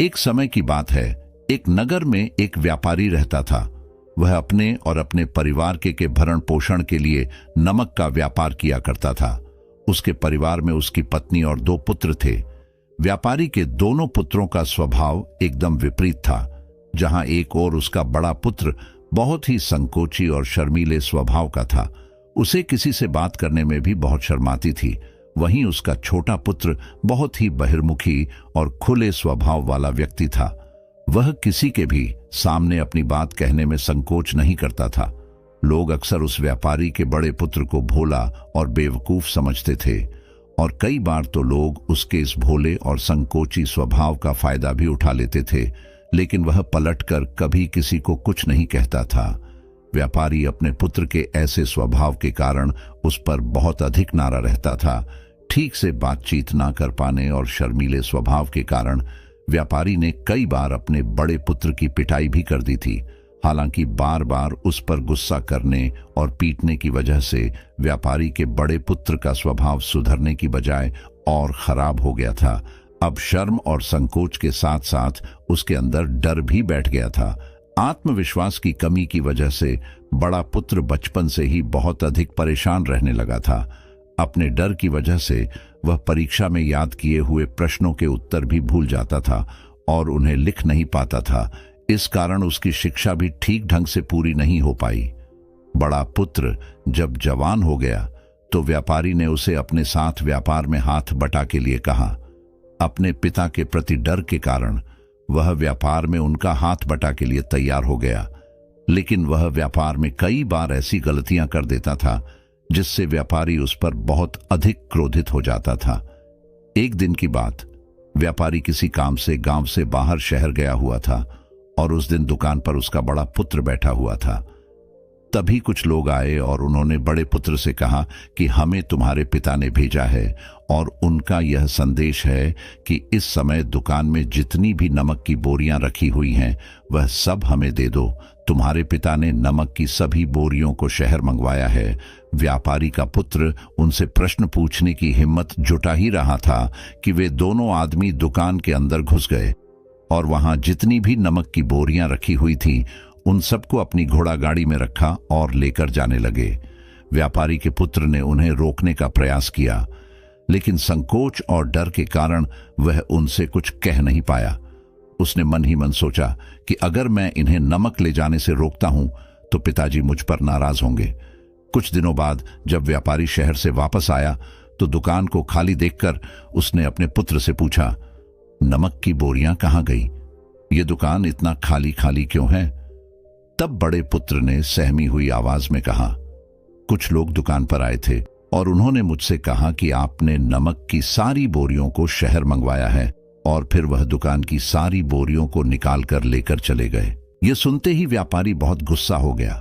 एक समय की बात है, एक नगर में एक व्यापारी रहता था। वह अपने और अपने परिवार के भरण पोषण के लिए नमक का व्यापार किया करता था। उसके परिवार में उसकी पत्नी और 2 पुत्र थे। व्यापारी के दोनों पुत्रों का स्वभाव एकदम विपरीत था। जहां एक और उसका बड़ा पुत्र बहुत ही संकोची और शर्मीले स्वभाव का था, उसे किसी से बात करने में भी बहुत शर्माती थी। वहीं उसका छोटा पुत्र बहुत ही बहिर्मुखी और खुले स्वभाव वाला व्यक्ति था। वह किसी के भी सामने अपनी बात कहने में संकोच नहीं करता था। लोग अक्सर उस व्यापारी के बड़े पुत्र को भोला और बेवकूफ समझते थे, और कई बार तो लोग उसके इस भोले और संकोची स्वभाव का फायदा भी उठा लेते थे। लेकिन वह पलटकर कभी किसी को कुछ नहीं कहता था। व्यापारी अपने पुत्र के ऐसे स्वभाव के कारण उस पर बहुत अधिक नारा रहता था। ठीक से बातचीत ना कर पाने और शर्मीले स्वभाव के कारण व्यापारी ने कई बार अपने बड़े पुत्र की पिटाई भी कर दी थी। हालांकि बार बार उस पर गुस्सा करने और पीटने की वजह से व्यापारी के बड़े पुत्र का स्वभाव सुधरने की बजाय और खराब हो गया था। अब शर्म और संकोच के साथ साथ उसके अंदर डर भी बैठ गया था। आत्मविश्वास की कमी की वजह से बड़ा पुत्र बचपन से ही बहुत अधिक परेशान रहने लगा था। अपने डर की वजह से वह परीक्षा में याद किए हुए प्रश्नों के उत्तर भी भूल जाता था और उन्हें लिख नहीं पाता था। इस कारण उसकी शिक्षा भी ठीक ढंग से पूरी नहीं हो पाई। बड़ा पुत्र जब जवान हो गया तो व्यापारी ने उसे अपने साथ व्यापार में हाथ बटा के लिए कहा। अपने पिता के प्रति डर के कारण वह व्यापार में उनका हाथ बटा के लिए तैयार हो गया। लेकिन वह व्यापार में कई बार ऐसी गलतियां कर देता था जिससे व्यापारी उस पर बहुत अधिक क्रोधित हो जाता था। एक दिन की बात, व्यापारी किसी काम से गांव से बाहर शहर गया हुआ था और उस दिन दुकान पर उसका बड़ा पुत्र बैठा हुआ था। तभी कुछ लोग आए और उन्होंने बड़े पुत्र से कहा कि हमें तुम्हारे पिता ने भेजा है और उनका यह संदेश है कि इस समय दुकान में जितनी भी नमक की बोरियां रखी हुई हैं वह सब हमें दे दो। तुम्हारे पिता ने नमक की सभी बोरियों को शहर मंगवाया है। व्यापारी का पुत्र उनसे प्रश्न पूछने की हिम्मत जुटा ही रहा था कि वे दोनों आदमी दुकान के अंदर घुस गए और वहां जितनी भी नमक की बोरियां रखी हुई थी उन सबको अपनी घोड़ा गाड़ी में रखा और लेकर जाने लगे। व्यापारी के पुत्र ने उन्हें रोकने का प्रयास किया, लेकिन संकोच और डर के कारण वह उनसे कुछ कह नहीं पाया। उसने मन ही मन सोचा कि अगर मैं इन्हें नमक ले जाने से रोकता हूं तो पिताजी मुझ पर नाराज होंगे। कुछ दिनों बाद जब व्यापारी शहर से वापस आया तो दुकान को खाली देखकर उसने अपने पुत्र से पूछा, नमक की बोरियां कहां गई? ये दुकान इतना खाली खाली क्यों है? तब बड़े पुत्र ने सहमी हुई आवाज में कहा, कुछ लोग दुकान पर आए थे और उन्होंने मुझसे कहा कि आपने नमक की सारी बोरियों को शहर मंगवाया है, और फिर वह दुकान की सारी बोरियों को निकाल कर लेकर चले गए। ये सुनते ही व्यापारी बहुत गुस्सा हो गया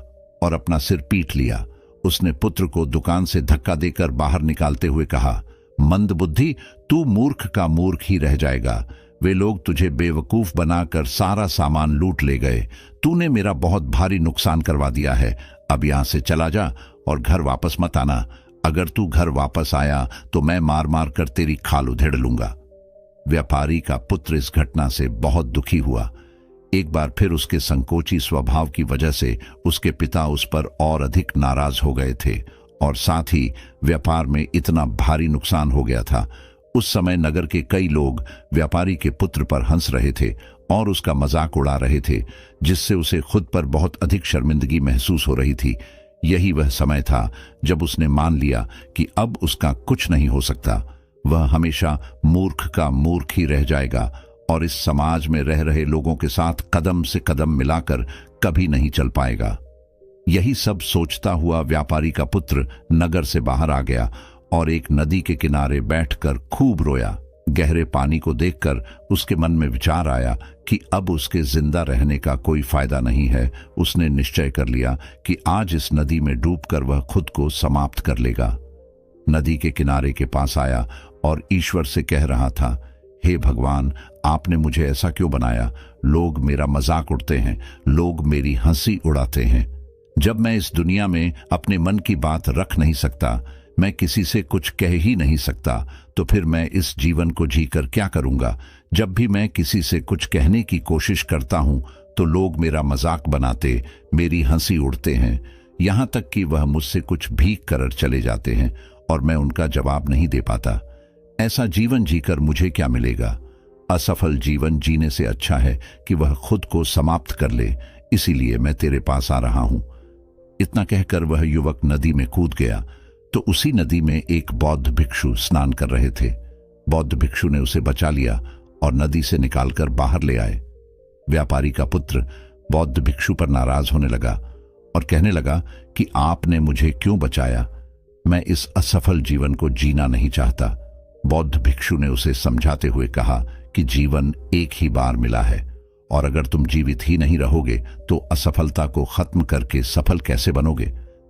और अपना सिर पीट लिया। उसने पुत्र को दुकान से धक्का देकर बाहर निकालते हुए कहा, मंदबुद्धि, तू मूर्ख का मूर्ख ही रह जाएगा। वे लोग तुझे बेवकूफ बनाकर सारा सामान लूट ले गए। तूने मेरा बहुत भारी नुकसान करवा दिया है। अब यहां से चला जा और घर वापस मत आना। अगर तू घर वापस आया तो मैं मार मार कर तेरी खाल उधेड़ लूंगा। व्यापारी का पुत्र इस घटना से बहुत दुखी हुआ। एक बार फिर उसके संकोची स्वभाव की वजह से उसके पिता उस पर और अधिक नाराज हो गए थे और साथ ही व्यापार में इतना भारी नुकसान हो गया था। उस समय नगर के कई लोग व्यापारी के पुत्र पर हंस रहे थे और उसका मजाक उड़ा रहे थे, जिससे उसे खुद पर बहुत अधिक शर्मिंदगी महसूस हो रही थी। यही वह समय था जब उसने मान लिया कि अब उसका कुछ नहीं हो सकता। वह हमेशा मूर्ख का मूर्ख ही रह जाएगा और इस समाज में रह रहे लोगों के साथ कदम से कदम मिलाकर कभी नहीं चल पाएगा। यही सब सोचता हुआ व्यापारी का पुत्र नगर से बाहर आ गया और एक नदी के किनारे बैठकर खूब रोया। गहरे पानी को देखकर उसके मन में विचार आया कि अब उसके जिंदा रहने का कोई फायदा नहीं है। उसने निश्चय कर लिया कि आज इस नदी में डूबकर वह खुद को समाप्त कर लेगा। नदी के किनारे के पास आया और ईश्वर से कह रहा था, हे भगवान, आपने मुझे ऐसा क्यों बनाया? लोग मेरा मजाक उड़ाते हैं, लोग मेरी हंसी उड़ाते हैं। जब मैं इस दुनिया में अपने मन की बात रख नहीं सकता, मैं किसी से कुछ कह ही नहीं सकता, तो फिर मैं इस जीवन को जीकर क्या करूंगा। जब भी मैं किसी से कुछ कहने की कोशिश करता हूं तो लोग मेरा मजाक बनाते, मेरी हंसी उड़ते हैं, यहां तक कि वह मुझसे कुछ भीख कर चले जाते हैं और मैं उनका जवाब नहीं दे पाता। ऐसा जीवन जीकर मुझे क्या मिलेगा। असफल जीवन जीने से अच्छा है कि वह खुद को समाप्त कर ले, इसीलिए मैं तेरे पास आ रहा हूं। इतना कहकर वह युवक नदी में कूद गया तो उसी नदी में एक बौद्ध भिक्षु स्नान कर रहे थे। बौद्ध भिक्षु ने उसे बचा लिया और नदी से निकालकर बाहर ले आए। व्यापारी का पुत्र बौद्ध भिक्षु पर नाराज होने लगा और कहने लगा कि आपने मुझे क्यों बचाया, मैं इस असफल जीवन को जीना नहीं चाहता। बौद्ध भिक्षु ने उसे समझाते हुए कहा कि जीवन एक ही बार मिला है और अगर तुम जीवित ही नहीं रहोगे तो असफलता को खत्म करके सफल कैसे बनोगे।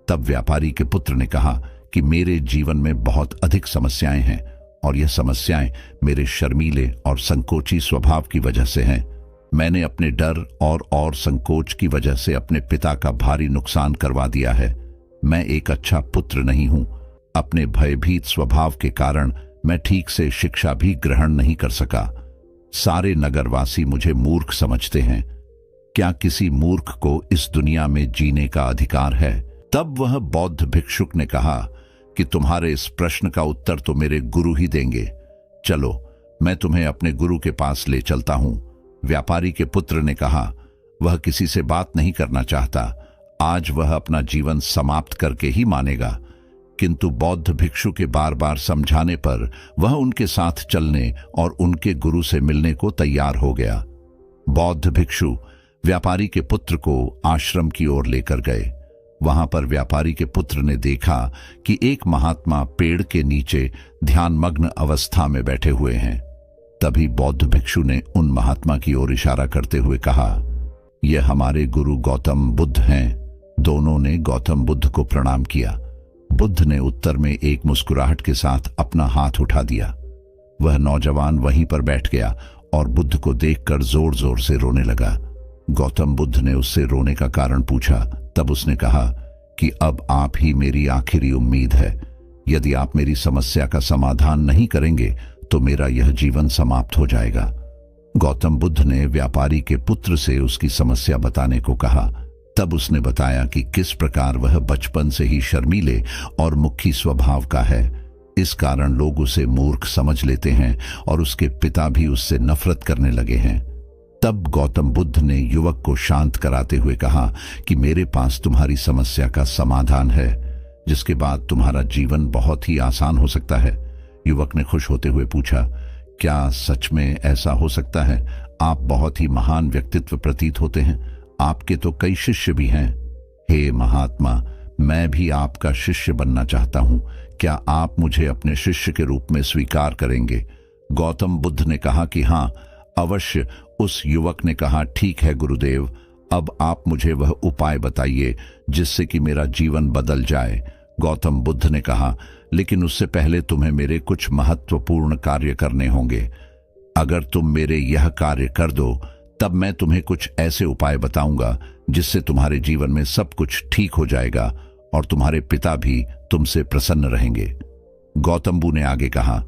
तब व्यापारी के पुत्र ने कहा कि मेरे जीवन में बहुत अधिक समस्याएं हैं और यह समस्याएं मेरे शर्मीले और संकोची स्वभाव की वजह से हैं। मैंने अपने डर और संकोच की वजह से अपने पिता का भारी नुकसान करवा दिया है। मैं एक अच्छा पुत्र नहीं हूं। अपने भयभीत स्वभाव के कारण मैं ठीक से शिक्षा भी ग्रहण नहीं कर सका। सारे नगरवासी मुझे मूर्ख समझते हैं। क्या किसी मूर्ख को इस दुनिया में जीने का अधिकार है। तब वह बौद्ध भिक्षुक ने कहा कि तुम्हारे इस प्रश्न का उत्तर तो मेरे गुरु ही देंगे। चलो, मैं तुम्हें अपने गुरु के पास ले चलता हूं। व्यापारी के पुत्र ने कहा, वह किसी से बात नहीं करना चाहता, आज वह अपना जीवन समाप्त करके ही मानेगा। किंतु बौद्ध भिक्षु के बार बार समझाने पर वह उनके साथ चलने और उनके गुरु से मिलने को तैयार हो गया। बौद्ध भिक्षु व्यापारी के पुत्र को आश्रम की ओर लेकर गए। वहां पर व्यापारी के पुत्र ने देखा कि एक महात्मा पेड़ के नीचे ध्यानमग्न अवस्था में बैठे हुए हैं। तभी बौद्ध भिक्षु ने उन महात्मा की ओर इशारा करते हुए कहा, यह हमारे गुरु गौतम बुद्ध हैं। दोनों ने गौतम बुद्ध को प्रणाम किया। बुद्ध ने उत्तर में एक मुस्कुराहट के साथ अपना हाथ उठा दिया। वह नौजवान वहीं पर बैठ गया और बुद्ध को देखकर जोर जोर से रोने लगा। गौतम बुद्ध ने उससे रोने का कारण पूछा। तब उसने कहा कि अब आप ही मेरी आखिरी उम्मीद है। यदि आप मेरी समस्या का समाधान नहीं करेंगे तो मेरा यह जीवन समाप्त हो जाएगा। गौतम बुद्ध ने व्यापारी के पुत्र से उसकी समस्या बताने को कहा। तब उसने बताया कि किस प्रकार वह बचपन से ही शर्मीले और मुखी स्वभाव का है। इस कारण लोग उसे मूर्ख समझ लेते हैं और उसके पिता भी उससे नफरत करने लगे हैं। तब गौतम बुद्ध ने युवक को शांत कराते हुए कहा कि मेरे पास तुम्हारी समस्या का समाधान है, जिसके बाद तुम्हारा जीवन बहुत ही आसान हो सकता है। युवक ने खुश होते हुए पूछा, क्या सच में ऐसा हो सकता है। आप बहुत ही महान व्यक्तित्व प्रतीत होते हैं। आपके तो कई शिष्य भी हैं। हे महात्मा, मैं भी आपका शिष्य बनना चाहता हूं। क्या आप मुझे अपने शिष्य के रूप में स्वीकार करेंगे। गौतम बुद्ध ने कहा कि हां, अवश्य। उस युवक ने कहा, ठीक है गुरुदेव, अब आप मुझे वह उपाय बताइए जिससे कि मेरा जीवन बदल जाए। गौतम बुद्ध ने कहा, लेकिन उससे पहले तुम्हें मेरे कुछ महत्वपूर्ण कार्य करने होंगे। अगर तुम मेरे यह कार्य कर दो तब मैं तुम्हें कुछ ऐसे उपाय बताऊंगा जिससे तुम्हारे जीवन में सब कुछ ठीक हो जाएगा और तुम्हारे पिता भी तुमसे प्रसन्न रहेंगे। गौतम बुद्ध ने आगे कहा,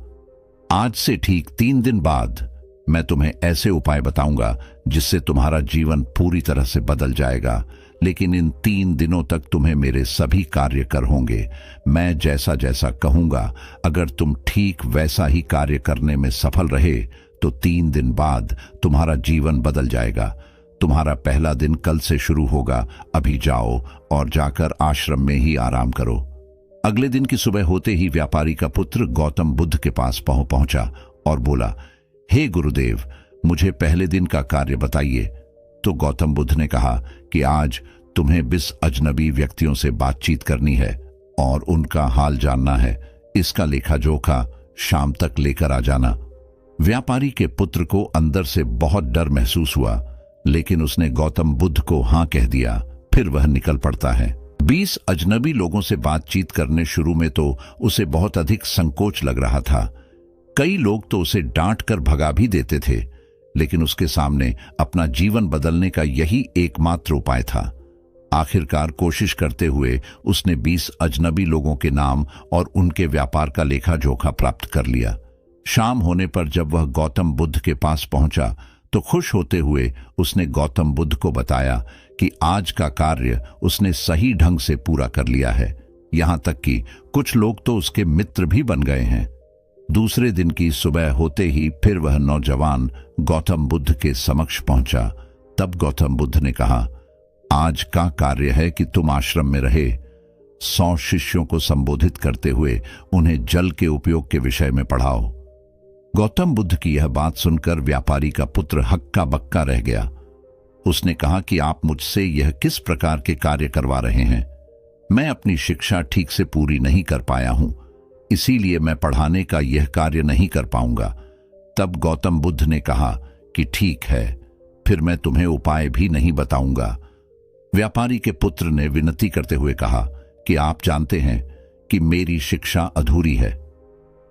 आज से ठीक 3 दिन बाद मैं तुम्हें ऐसे उपाय बताऊंगा जिससे तुम्हारा जीवन पूरी तरह से बदल जाएगा, लेकिन इन 3 दिनों तक तुम्हें मेरे सभी कार्य कर होंगे। मैं जैसा जैसा कहूंगा, अगर तुम ठीक वैसा ही कार्य करने में सफल रहे तो 3 दिन बाद तुम्हारा जीवन बदल जाएगा। तुम्हारा पहला दिन कल से शुरू होगा। अभी जाओ और जाकर आश्रम में ही आराम करो। अगले दिन की सुबह होते ही व्यापारी का पुत्र गौतम बुद्ध के पास पहुंचा और बोला, हे गुरुदेव, मुझे पहले दिन का कार्य बताइए। तो गौतम बुद्ध ने कहा कि आज तुम्हें 20 अजनबी व्यक्तियों से बातचीत करनी है और उनका हाल जानना है। इसका लेखा जोखा शाम तक लेकर आ जाना। व्यापारी के पुत्र को अंदर से बहुत डर महसूस हुआ, लेकिन उसने गौतम बुद्ध को हां कह दिया। फिर वह निकल पड़ता है। 20 अजनबी लोगों से बातचीत करने शुरू में तो उसे बहुत अधिक संकोच लग रहा था। कई लोग तो उसे डांट कर भगा भी देते थे, लेकिन उसके सामने अपना जीवन बदलने का यही एकमात्र उपाय था। आखिरकार कोशिश करते हुए उसने 20 अजनबी लोगों के नाम और उनके व्यापार का लेखा जोखा प्राप्त कर लिया। शाम होने पर जब वह गौतम बुद्ध के पास पहुंचा तो खुश होते हुए उसने गौतम बुद्ध को बताया कि आज का कार्य उसने सही ढंग से पूरा कर लिया है। यहां तक कि कुछ लोग तो उसके मित्र भी बन गए हैं। दूसरे दिन की सुबह होते ही फिर वह नौजवान गौतम बुद्ध के समक्ष पहुंचा। तब गौतम बुद्ध ने कहा, आज का कार्य है कि तुम आश्रम में रहे 100 शिष्यों को संबोधित करते हुए उन्हें जल के उपयोग के विषय में पढ़ाओ। गौतम बुद्ध की यह बात सुनकर व्यापारी का पुत्र हक्का बक्का रह गया। उसने कहा कि आप मुझसे यह किस प्रकार के कार्य करवा रहे हैं? मैं अपनी शिक्षा ठीक से पूरी नहीं कर पाया हूं, इसीलिए मैं पढ़ाने का यह कार्य नहीं कर पाऊंगा। तब गौतम बुद्ध ने कहा कि ठीक है, फिर मैं तुम्हें उपाय भी नहीं बताऊंगा। व्यापारी के पुत्र ने विनती करते हुए कहा कि आप जानते हैं कि मेरी शिक्षा अधूरी है,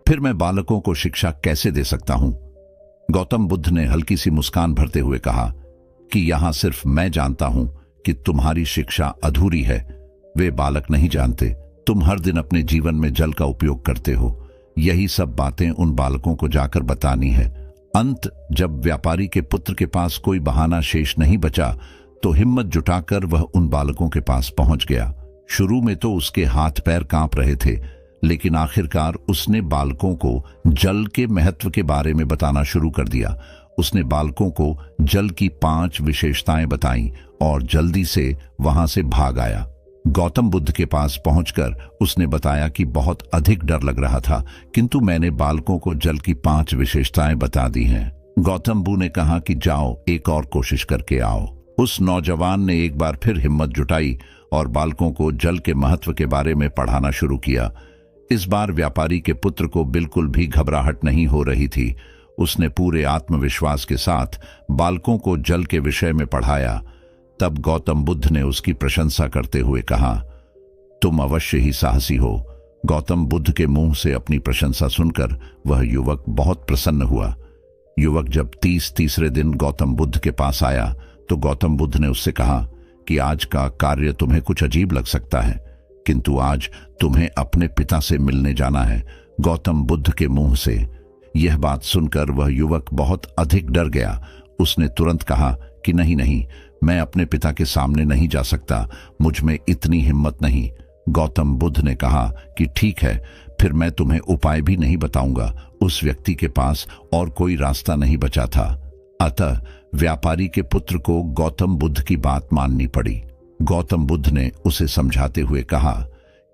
फिर मैं बालकों को शिक्षा कैसे दे सकता हूं? गौतम बुद्ध ने हल्की सी मुस्कान भरते हुए कहा कि यहां सिर्फ मैं जानता हूं कि तुम्हारी शिक्षा अधूरी है, वे बालक नहीं जानते। तुम हर दिन अपने जीवन में जल का उपयोग करते हो, यही सब बातें उन बालकों को जाकर बतानी है। जब व्यापारी के पुत्र के पास कोई बहाना शेष नहीं बचा तो हिम्मत जुटाकर वह उन बालकों के पास पहुंच गया। शुरू में तो उसके हाथ पैर कांप रहे थे, लेकिन आखिरकार उसने बालकों को जल के महत्व के बारे में बताना शुरू कर दिया। उसने बालकों को जल की 5 विशेषताएं बताईं और जल्दी से वहां से भाग आया। गौतम बुद्ध के पास पहुंचकर उसने बताया कि बहुत अधिक डर लग रहा था, किंतु मैंने बालकों को जल की 5 विशेषताएं बता दी हैं। गौतम बुद्ध ने कहा कि जाओ, एक और कोशिश करके आओ। उस नौजवान ने एक बार फिर हिम्मत जुटाई और बालकों को जल के महत्व के बारे में पढ़ाना शुरू किया। इस बार व्यापारी के पुत्र को बिल्कुल भी घबराहट नहीं हो रही थी। उसने पूरे आत्मविश्वास के साथ बालकों को जल के विषय में पढ़ाया। तब गौतम बुद्ध ने उसकी प्रशंसा करते हुए कहा, तुम अवश्य ही साहसी हो। गौतम बुद्ध के मुंह से अपनी प्रशंसा सुनकर वह युवक बहुत प्रसन्न हुआ। युवक जब तीसरे दिन गौतम बुद्ध के पास आया तो गौतम बुद्ध ने उससे कहा कि आज का कार्य तुम्हें कुछ अजीब लग सकता है, किंतु आज तुम्हें अपने पिता से मिलने जाना है। गौतम बुद्ध के मुंह से यह बात सुनकर वह युवक बहुत अधिक डर गया। उसने तुरंत कहा कि नहीं, मैं अपने पिता के सामने नहीं जा सकता, मुझ में इतनी हिम्मत नहीं। गौतम बुद्ध ने कहा कि ठीक है, फिर मैं तुम्हें उपाय भी नहीं बताऊंगा। उस व्यक्ति के पास और कोई रास्ता नहीं बचा था, अतः व्यापारी के पुत्र को गौतम बुद्ध की बात माननी पड़ी। गौतम बुद्ध ने उसे समझाते हुए कहा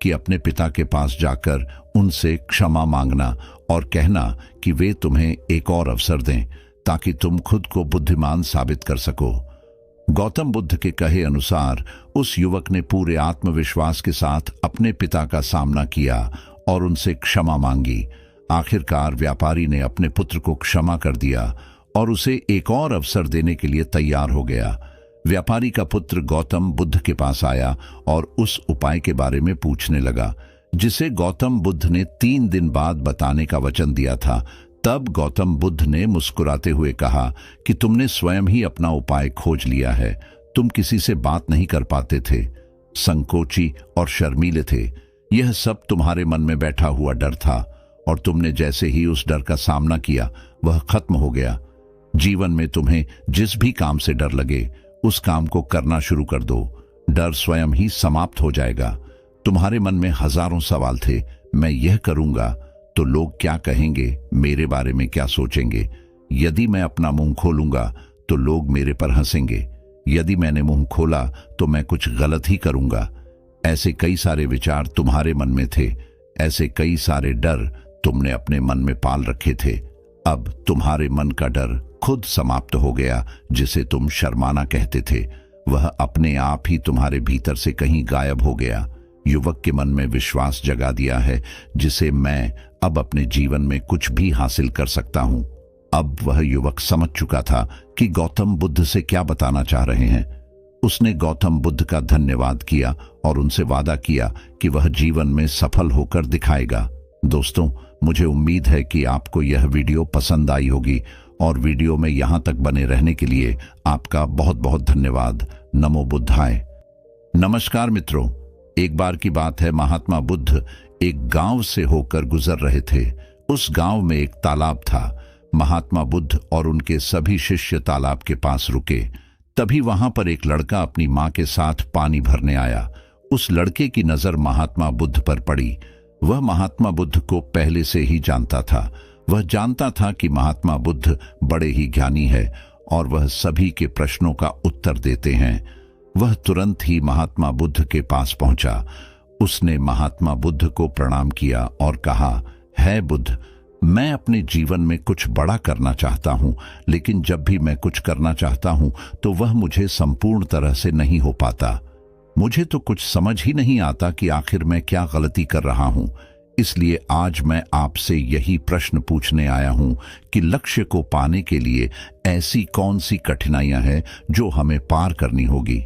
कि अपने पिता के पास जाकर उनसे क्षमा मांगना और कहना कि वे तुम्हें एक और अवसर दें ताकि तुम खुद को बुद्धिमान साबित कर सको। गौतम बुद्ध के कहे अनुसार उस युवक ने पूरे आत्मविश्वास के साथ अपने पिता का सामना किया और उनसे क्षमा मांगी। आखिरकार व्यापारी ने अपने पुत्र को क्षमा कर दिया और उसे एक और अवसर देने के लिए तैयार हो गया। व्यापारी का पुत्र गौतम बुद्ध के पास आया और उस उपाय के बारे में पूछने लगा जिसे गौतम बुद्ध ने 3 दिन बाद बताने का वचन दिया था। तब गौतम बुद्ध ने मुस्कुराते हुए कहा कि तुमने स्वयं ही अपना उपाय खोज लिया है। तुम किसी से बात नहीं कर पाते थे, संकोची और शर्मीले थे। यह सब तुम्हारे मन में बैठा हुआ डर था और तुमने जैसे ही उस डर का सामना किया वह खत्म हो गया। जीवन में तुम्हें जिस भी काम से डर लगे उस काम को करना शुरू कर दो, डर स्वयं ही समाप्त हो जाएगा। तुम्हारे मन में हजारों सवाल थे, मैं यह करूंगा तो लोग क्या कहेंगे, मेरे बारे में क्या सोचेंगे, यदि मैं अपना मुंह खोलूंगा तो लोग मेरे पर हंसेंगे, यदि मैंने मुंह खोला तो मैं कुछ गलत ही करूंगा। ऐसे कई सारे विचार तुम्हारे मन में थे, ऐसे कई सारे डर तुमने अपने मन में पाल रखे थे। अब तुम्हारे मन का डर खुद समाप्त हो गया। जिसे तुम शर्माना कहते थे वह अपने आप ही तुम्हारे भीतर से कहीं गायब हो गया। युवक के मन में विश्वास जगा दिया है जिसे मैं अब अपने जीवन में कुछ भी हासिल कर सकता हूं। अब वह युवक समझ चुका था कि गौतम बुद्ध से क्या बताना चाह रहे हैं। उसने गौतम बुद्ध का धन्यवाद किया और उनसे वादा किया कि वह जीवन में सफल होकर दिखाएगा। दोस्तों, मुझे उम्मीद है कि आपको यह वीडियो पसंद आई होगी और वीडियो में यहां तक बने रहने के लिए आपका बहुत बहुत धन्यवाद। नमो बुद्धाय। नमस्कार मित्रों। एक बार की बात है, महात्मा बुद्ध एक गांव से होकर गुजर रहे थे। उस गांव में एक तालाब था। महात्मा बुद्ध और उनके सभी शिष्य तालाब के पास रुके। तभी वहां पर एक लड़का अपनी मां के साथ पानी भरने आया। उस लड़के की नजर महात्मा बुद्ध पर पड़ी। वह महात्मा बुद्ध को पहले से ही जानता था। वह जानता था कि महात्मा बुद्ध बड़े ही ज्ञानी है और वह सभी के प्रश्नों का उत्तर देते हैं। वह तुरंत ही महात्मा बुद्ध के पास पहुंचा। उसने महात्मा बुद्ध को प्रणाम किया और कहा, है बुद्ध, मैं अपने जीवन में कुछ बड़ा करना चाहता हूं, लेकिन जब भी मैं कुछ करना चाहता हूं तो वह मुझे संपूर्ण तरह से नहीं हो पाता। मुझे तो कुछ समझ ही नहीं आता कि आखिर मैं क्या गलती कर रहा हूं। इसलिए आज मैं आपसे यही प्रश्न पूछने आया हूं कि लक्ष्य को पाने के लिए ऐसी कौन सी कठिनाइयां हैं जो हमें पार करनी होगी।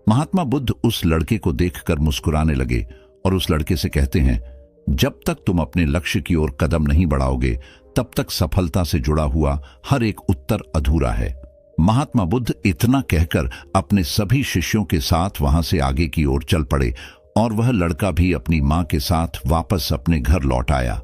महात्मा बुद्ध उस लड़के को देखकर मुस्कुराने लगे और उस लड़के से कहते हैं, जब तक तुम अपने लक्ष्य की ओर कदम नहीं बढ़ाओगे तब तक सफलता से जुड़ा हुआ हर एक उत्तर अधूरा है। महात्मा बुद्ध इतना कहकर अपने सभी शिष्यों के साथ वहां से आगे की ओर चल पड़े और वह लड़का भी अपनी मां के साथ वापस अपने घर लौट आया।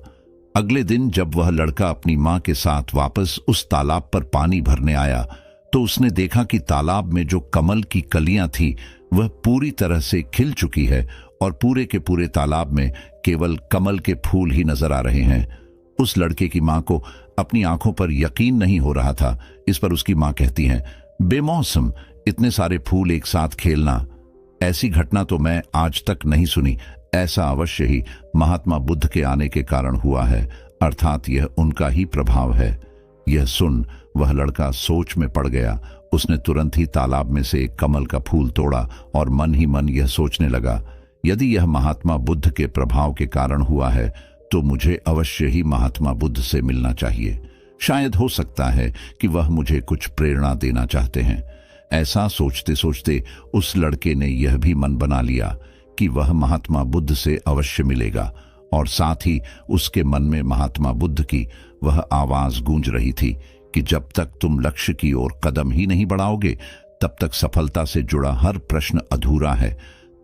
अगले दिन जब वह लड़का अपनी मां के साथ वापस उस तालाब पर पानी भरने आया तो उसने देखा कि तालाब में जो कमल की कलियां थी वह पूरी तरह से खिल चुकी है और पूरे के पूरे तालाब में केवल कमल के फूल ही नजर आ रहे हैं। उस लड़के की मां को अपनी आंखों पर यकीन नहीं हो रहा था। इस पर उसकी मां कहती हैं, बेमौसम इतने सारे फूल एक साथ खेलना, ऐसी घटना तो मैं आज तक नहीं सुनी। ऐसा अवश्य ही महात्मा बुद्ध के आने के कारण हुआ है, अर्थात यह उनका ही प्रभाव है। यह सुन वह लड़का सोच में पड़ गया। उसने तुरंत ही तालाब में से एक कमल का फूल तोड़ा और मन ही मन यह सोचने लगा, यदि यह महात्मा बुद्ध के प्रभाव के कारण हुआ है तो मुझे अवश्य ही महात्मा बुद्ध से मिलना चाहिए। शायद हो सकता है कि वह मुझे कुछ प्रेरणा देना चाहते हैं। ऐसा सोचते सोचते उस लड़के ने यह भी मन बना लिया कि वह महात्मा बुद्ध से अवश्य मिलेगा और साथ ही उसके मन में महात्मा बुद्ध की वह आवाज गूंज रही थी कि जब तक तुम लक्ष्य की ओर कदम ही नहीं बढ़ाओगे तब तक सफलता से जुड़ा हर प्रश्न अधूरा है।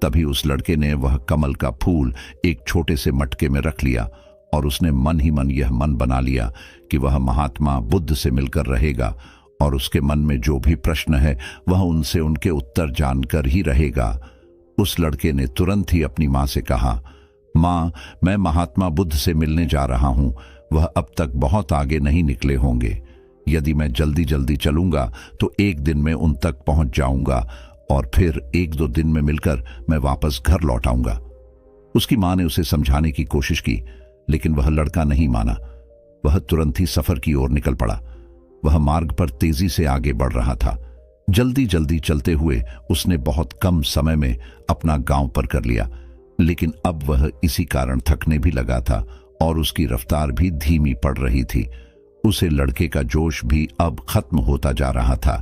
तभी उस लड़के ने वह कमल का फूल एक छोटे से मटके में रख लिया और उसने मन ही मन यह मन बना लिया कि वह महात्मा बुद्ध से मिलकर रहेगा और उसके मन में जो भी प्रश्न है वह उनसे उनके उत्तर जानकर ही रहेगा। उस लड़के ने तुरंत ही अपनी मां से कहा, मां, मैं महात्मा बुद्ध से मिलने जा रहा हूं। वह अब तक बहुत आगे नहीं निकले होंगे। यदि मैं जल्दी जल्दी चलूंगा तो एक दिन में उन तक पहुंच जाऊंगा और फिर एक दो दिन में मिलकर मैं वापस घर लौट आऊंगा। उसकी मां ने उसे समझाने की कोशिश की, लेकिन वह लड़का नहीं माना। वह तुरंत ही सफर की ओर निकल पड़ा। वह मार्ग पर तेजी से आगे बढ़ रहा था। जल्दी जल्दी चलते हुए उसने बहुत कम समय में अपना गांव पर कर लिया, लेकिन अब वह इसी कारण थकने भी लगा था और उसकी रफ्तार भी धीमी पड़ रही थी। उसे लड़के का जोश भी अब खत्म होता जा रहा था।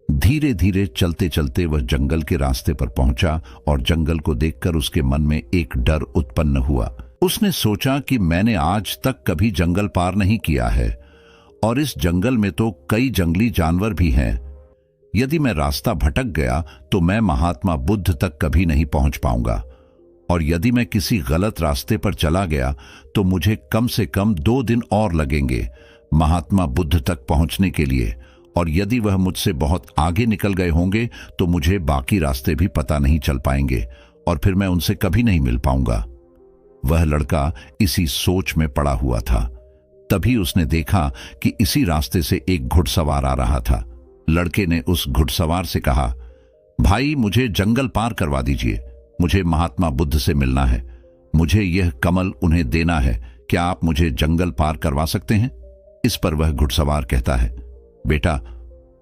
धीरे धीरे चलते चलते वह जंगल के रास्ते पर पहुंचा और जंगल को देखकर उसके मन में एक डर उत्पन्न हुआ। उसने सोचा कि मैंने आज तक कभी जंगल पार नहीं किया है और इस जंगल में तो कई जंगली जानवर भी हैं। यदि मैं रास्ता भटक गया तो मैं महात्मा बुद्ध तक कभी नहीं पहुंच पाऊंगा और यदि मैं किसी गलत रास्ते पर चला गया तो मुझे कम से कम 2 दिन और लगेंगे महात्मा बुद्ध तक पहुंचने के लिए, और यदि वह मुझसे बहुत आगे निकल गए होंगे तो मुझे बाकी रास्ते भी पता नहीं चल पाएंगे और फिर मैं उनसे कभी नहीं मिल पाऊंगा। वह लड़का इसी सोच में पड़ा हुआ था। तभी उसने देखा कि इसी रास्ते से एक घुड़सवार आ रहा था। लड़के ने उस घुड़सवार से कहा, भाई, मुझे जंगल पार करवा दीजिए। मुझे महात्मा बुद्ध से मिलना है। मुझे यह कमल उन्हें देना है। क्या आप मुझे जंगल पार करवा सकते हैं? इस पर वह घुड़सवार कहता है, बेटा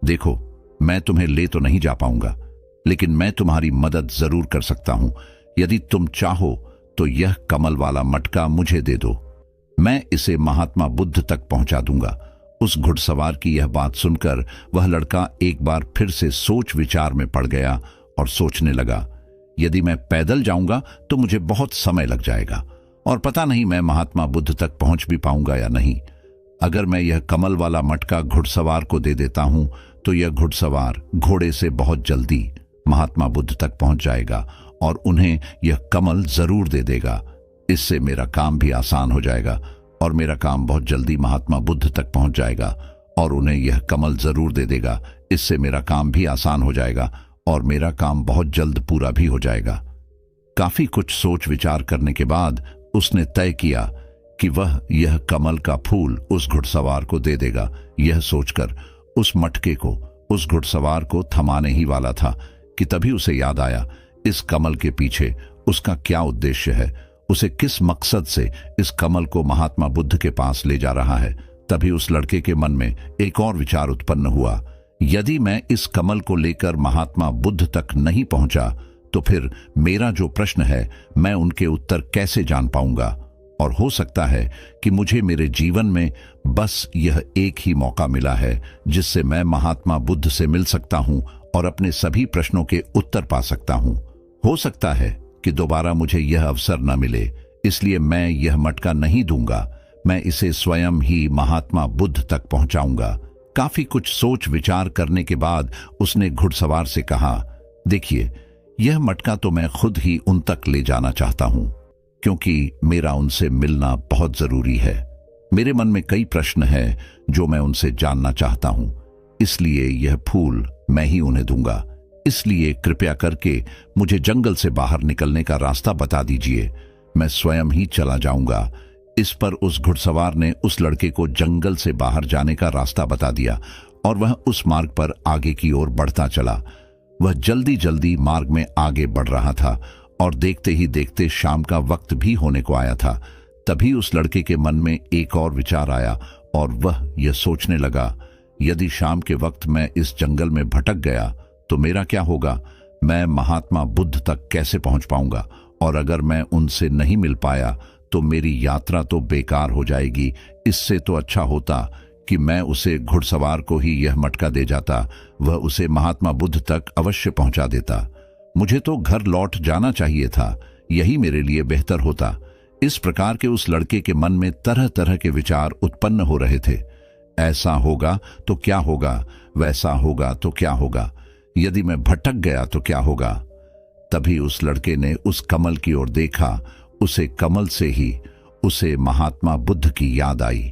देखो, मैं तुम्हें ले तो नहीं जा पाऊंगा, लेकिन मैं तुम्हारी मदद जरूर कर सकता हूं। यदि तुम चाहो तो यह कमल वाला मटका मुझे दे दो, मैं इसे महात्मा बुद्ध तक पहुंचा दूंगा। उस घुड़सवार की यह बात सुनकर वह लड़का एक बार फिर से सोच विचार में पड़ गया और सोचने लगा, यदि मैं पैदल जाऊंगा तो मुझे बहुत समय लग जाएगा और पता नहीं मैं महात्मा बुद्ध तक पहुंच भी पाऊंगा या नहीं। अगर मैं यह कमल वाला मटका घुड़सवार को दे देता हूं तो यह घुड़सवार घोड़े से बहुत जल्दी महात्मा बुद्ध तक पहुंच जाएगा और उन्हें यह कमल जरूर दे देगा। इससे मेरा काम भी आसान हो जाएगा और मेरा काम बहुत जल्दी महात्मा बुद्ध तक पहुंच जाएगा और उन्हें यह कमल जरूर दे देगा। इससे मेरा काम भी आसान हो जाएगा और मेरा काम बहुत जल्द पूरा भी हो जाएगा। काफी कुछ सोच विचार करने के बाद उसने तय किया कि वह यह कमल का फूल उस घुड़सवार को दे देगा। यह सोचकर उस मटके को उस घुड़सवार को थमाने ही वाला था कि तभी उसे याद आया इस कमल के पीछे उसका क्या उद्देश्य है, उसे किस मकसद से इस कमल को महात्मा बुद्ध के पास ले जा रहा है। तभी उस लड़के के मन में एक और विचार उत्पन्न हुआ, यदि मैं इस कमल को लेकर महात्मा बुद्ध तक नहीं पहुंचा तो फिर मेरा जो प्रश्न है मैं उनके उत्तर कैसे जान पाऊंगा। और हो सकता है कि मुझे मेरे जीवन में बस यह एक ही मौका मिला है जिससे मैं महात्मा बुद्ध से मिल सकता हूं और अपने सभी प्रश्नों के उत्तर पा सकता हूं। हो सकता है कि दोबारा मुझे यह अवसर न मिले, इसलिए मैं यह मटका नहीं दूंगा, मैं इसे स्वयं ही महात्मा बुद्ध तक पहुंचाऊंगा। काफी कुछ सोच विचार करने के बाद उसने घुड़सवार से कहा, देखिए, यह मटका तो मैं खुद ही उन तक ले जाना चाहता हूं, क्योंकि मेरा उनसे मिलना बहुत जरूरी है। मेरे मन में कई प्रश्न हैं जो मैं उनसे जानना चाहता हूं, इसलिए यह फूल मैं ही उन्हें दूंगा। इसलिए कृपया करके मुझे जंगल से बाहर निकलने का रास्ता बता दीजिए, मैं स्वयं ही चला जाऊंगा। इस पर उस घुड़सवार ने उस लड़के को जंगल से बाहर जाने का रास्ता बता दिया और वह उस मार्ग पर आगे की ओर बढ़ता चला। वह जल्दी जल्दी मार्ग में आगे बढ़ रहा था और देखते ही देखते शाम का वक्त भी होने को आया था। तभी उस लड़के के मन में एक और विचार आया और वह यह सोचने लगा, यदि शाम के वक्त मैं इस जंगल में भटक गया तो मेरा क्या होगा, मैं महात्मा बुद्ध तक कैसे पहुंच पाऊंगा, और अगर मैं उनसे नहीं मिल पाया तो मेरी यात्रा तो बेकार हो जाएगी। इससे तो अच्छा होता कि मैं उसे घुड़सवार को ही यह मटका दे जाता, वह उसे महात्मा बुद्ध तक अवश्य पहुंचा देता। मुझे तो घर लौट जाना चाहिए था, यही मेरे लिए बेहतर होता। इस प्रकार के उस लड़के के मन में तरह तरह के विचार उत्पन्न हो रहे थे। ऐसा होगा तो क्या होगा, वैसा होगा तो क्या होगा, यदि मैं भटक गया तो क्या होगा। तभी उस लड़के ने उस कमल की ओर देखा। उसे कमल से ही उसे महात्मा बुद्ध की याद आई।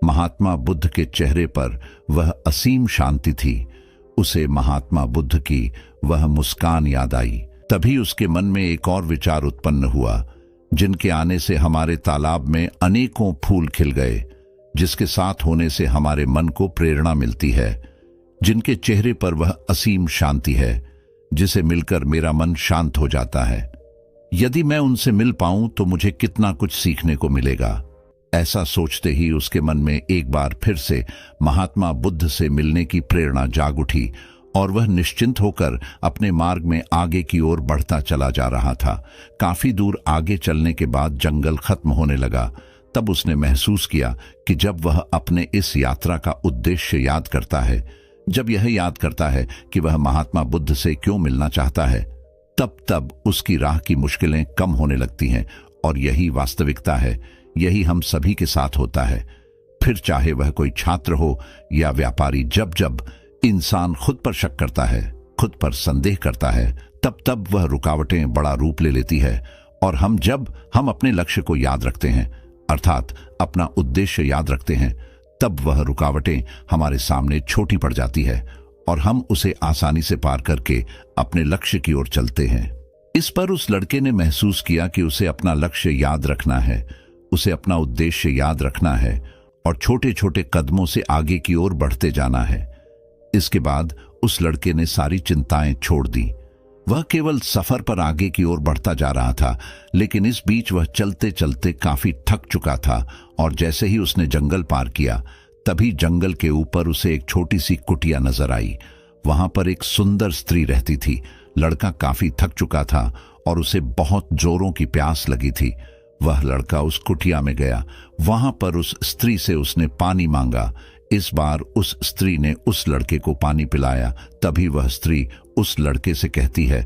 महात्मा बुद्ध के चेहरे पर वह असीम शांति थी। उसे महात्मा बुद्ध की वह मुस्कान याद आई। तभी उसके मन में एक और विचार उत्पन्न हुआ, जिनके आने से हमारे तालाब में अनेकों फूल खिल गए, जिसके साथ होने से हमारे मन को प्रेरणा मिलती है, जिनके चेहरे पर वह असीम शांति है, जिसे मिलकर मेरा मन शांत हो जाता है। यदि मैं उनसे मिल पाऊं तो मुझे कितना कुछ सीखने को मिलेगा। ऐसा सोचते ही उसके मन में एक बार फिर से महात्मा बुद्ध से मिलने की प्रेरणा जाग उठी और वह निश्चिंत होकर अपने मार्ग में आगे की ओर बढ़ता चला जा रहा था। काफी दूर आगे चलने के बाद जंगल खत्म होने लगा। तब उसने महसूस किया कि जब वह अपने इस यात्रा का उद्देश्य याद करता है, जब यह याद करता है कि वह महात्मा बुद्ध से क्यों मिलना चाहता है, तब तब उसकी राह की मुश्किलें कम होने लगती हैं। और यही वास्तविकता है, यही हम सभी के साथ होता है। फिर चाहे वह कोई छात्र हो या व्यापारी, जब जब इंसान खुद पर शक करता है, खुद पर संदेह करता है, तब तब वह रुकावटें बड़ा रूप ले लेती है। और जब हम अपने लक्ष्य को याद रखते हैं, अर्थात अपना उद्देश्य याद रखते हैं, तब वह रुकावटें हमारे सामने छोटी पड़ जाती है और हम उसे आसानी से पार करके अपने लक्ष्य की ओर चलते हैं। इस पर उस लड़के ने महसूस किया कि उसे अपना लक्ष्य याद रखना है, उसे अपना उद्देश्य याद रखना है और छोटे छोटे कदमों से आगे की ओर बढ़ते जाना है। इसके बाद उस लड़के ने सारी चिंताएं छोड़ दी। वह केवल सफर पर आगे की ओर बढ़ता जा रहा था, लेकिन इस बीच वह चलते चलते काफी थक चुका था और जैसे ही उसने जंगल पार किया, तभी जंगल के ऊपर उसे एक छोटी सी कुटिया नजर आई। वहां पर एक सुंदर स्त्री रहती थी। लड़का काफी थक चुका था और उसे बहुत जोरों की प्यास लगी थी। वह लड़का उस कुटिया में गया। वहां पर उस स्त्री से उसने पानी मांगा। इस बार उस स्त्री ने उस लड़के को पानी पिलाया। तभी वह स्त्री उस लड़के से कहती है,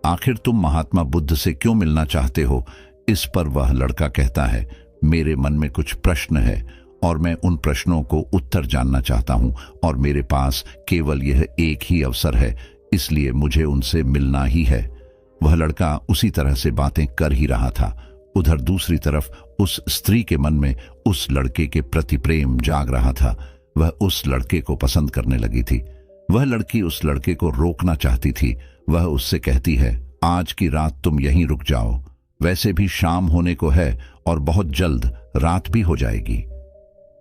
आखिर तुम महात्मा बुद्ध से क्यों मिलना चाहते हो? इस पर वह लड़का कहता है, मेरे मन में कुछ प्रश्न है और मैं उन प्रश्नों को उत्तर जानना चाहता हूं और मेरे पास केवल यह एक ही अवसर है, इसलिए मुझे उनसे मिलना ही है। वह लड़का उसी तरह से बातें कर ही रहा था। उधर दूसरी तरफ उस स्त्री के मन में उस लड़के के प्रति प्रेम जाग रहा था। वह उस लड़के को पसंद करने लगी थी। वह लड़की उस लड़के को रोकना चाहती थी। वह उससे कहती है, आज की रात तुम यहीं रुक जाओ, वैसे भी शाम होने को है और बहुत जल्द रात भी हो जाएगी।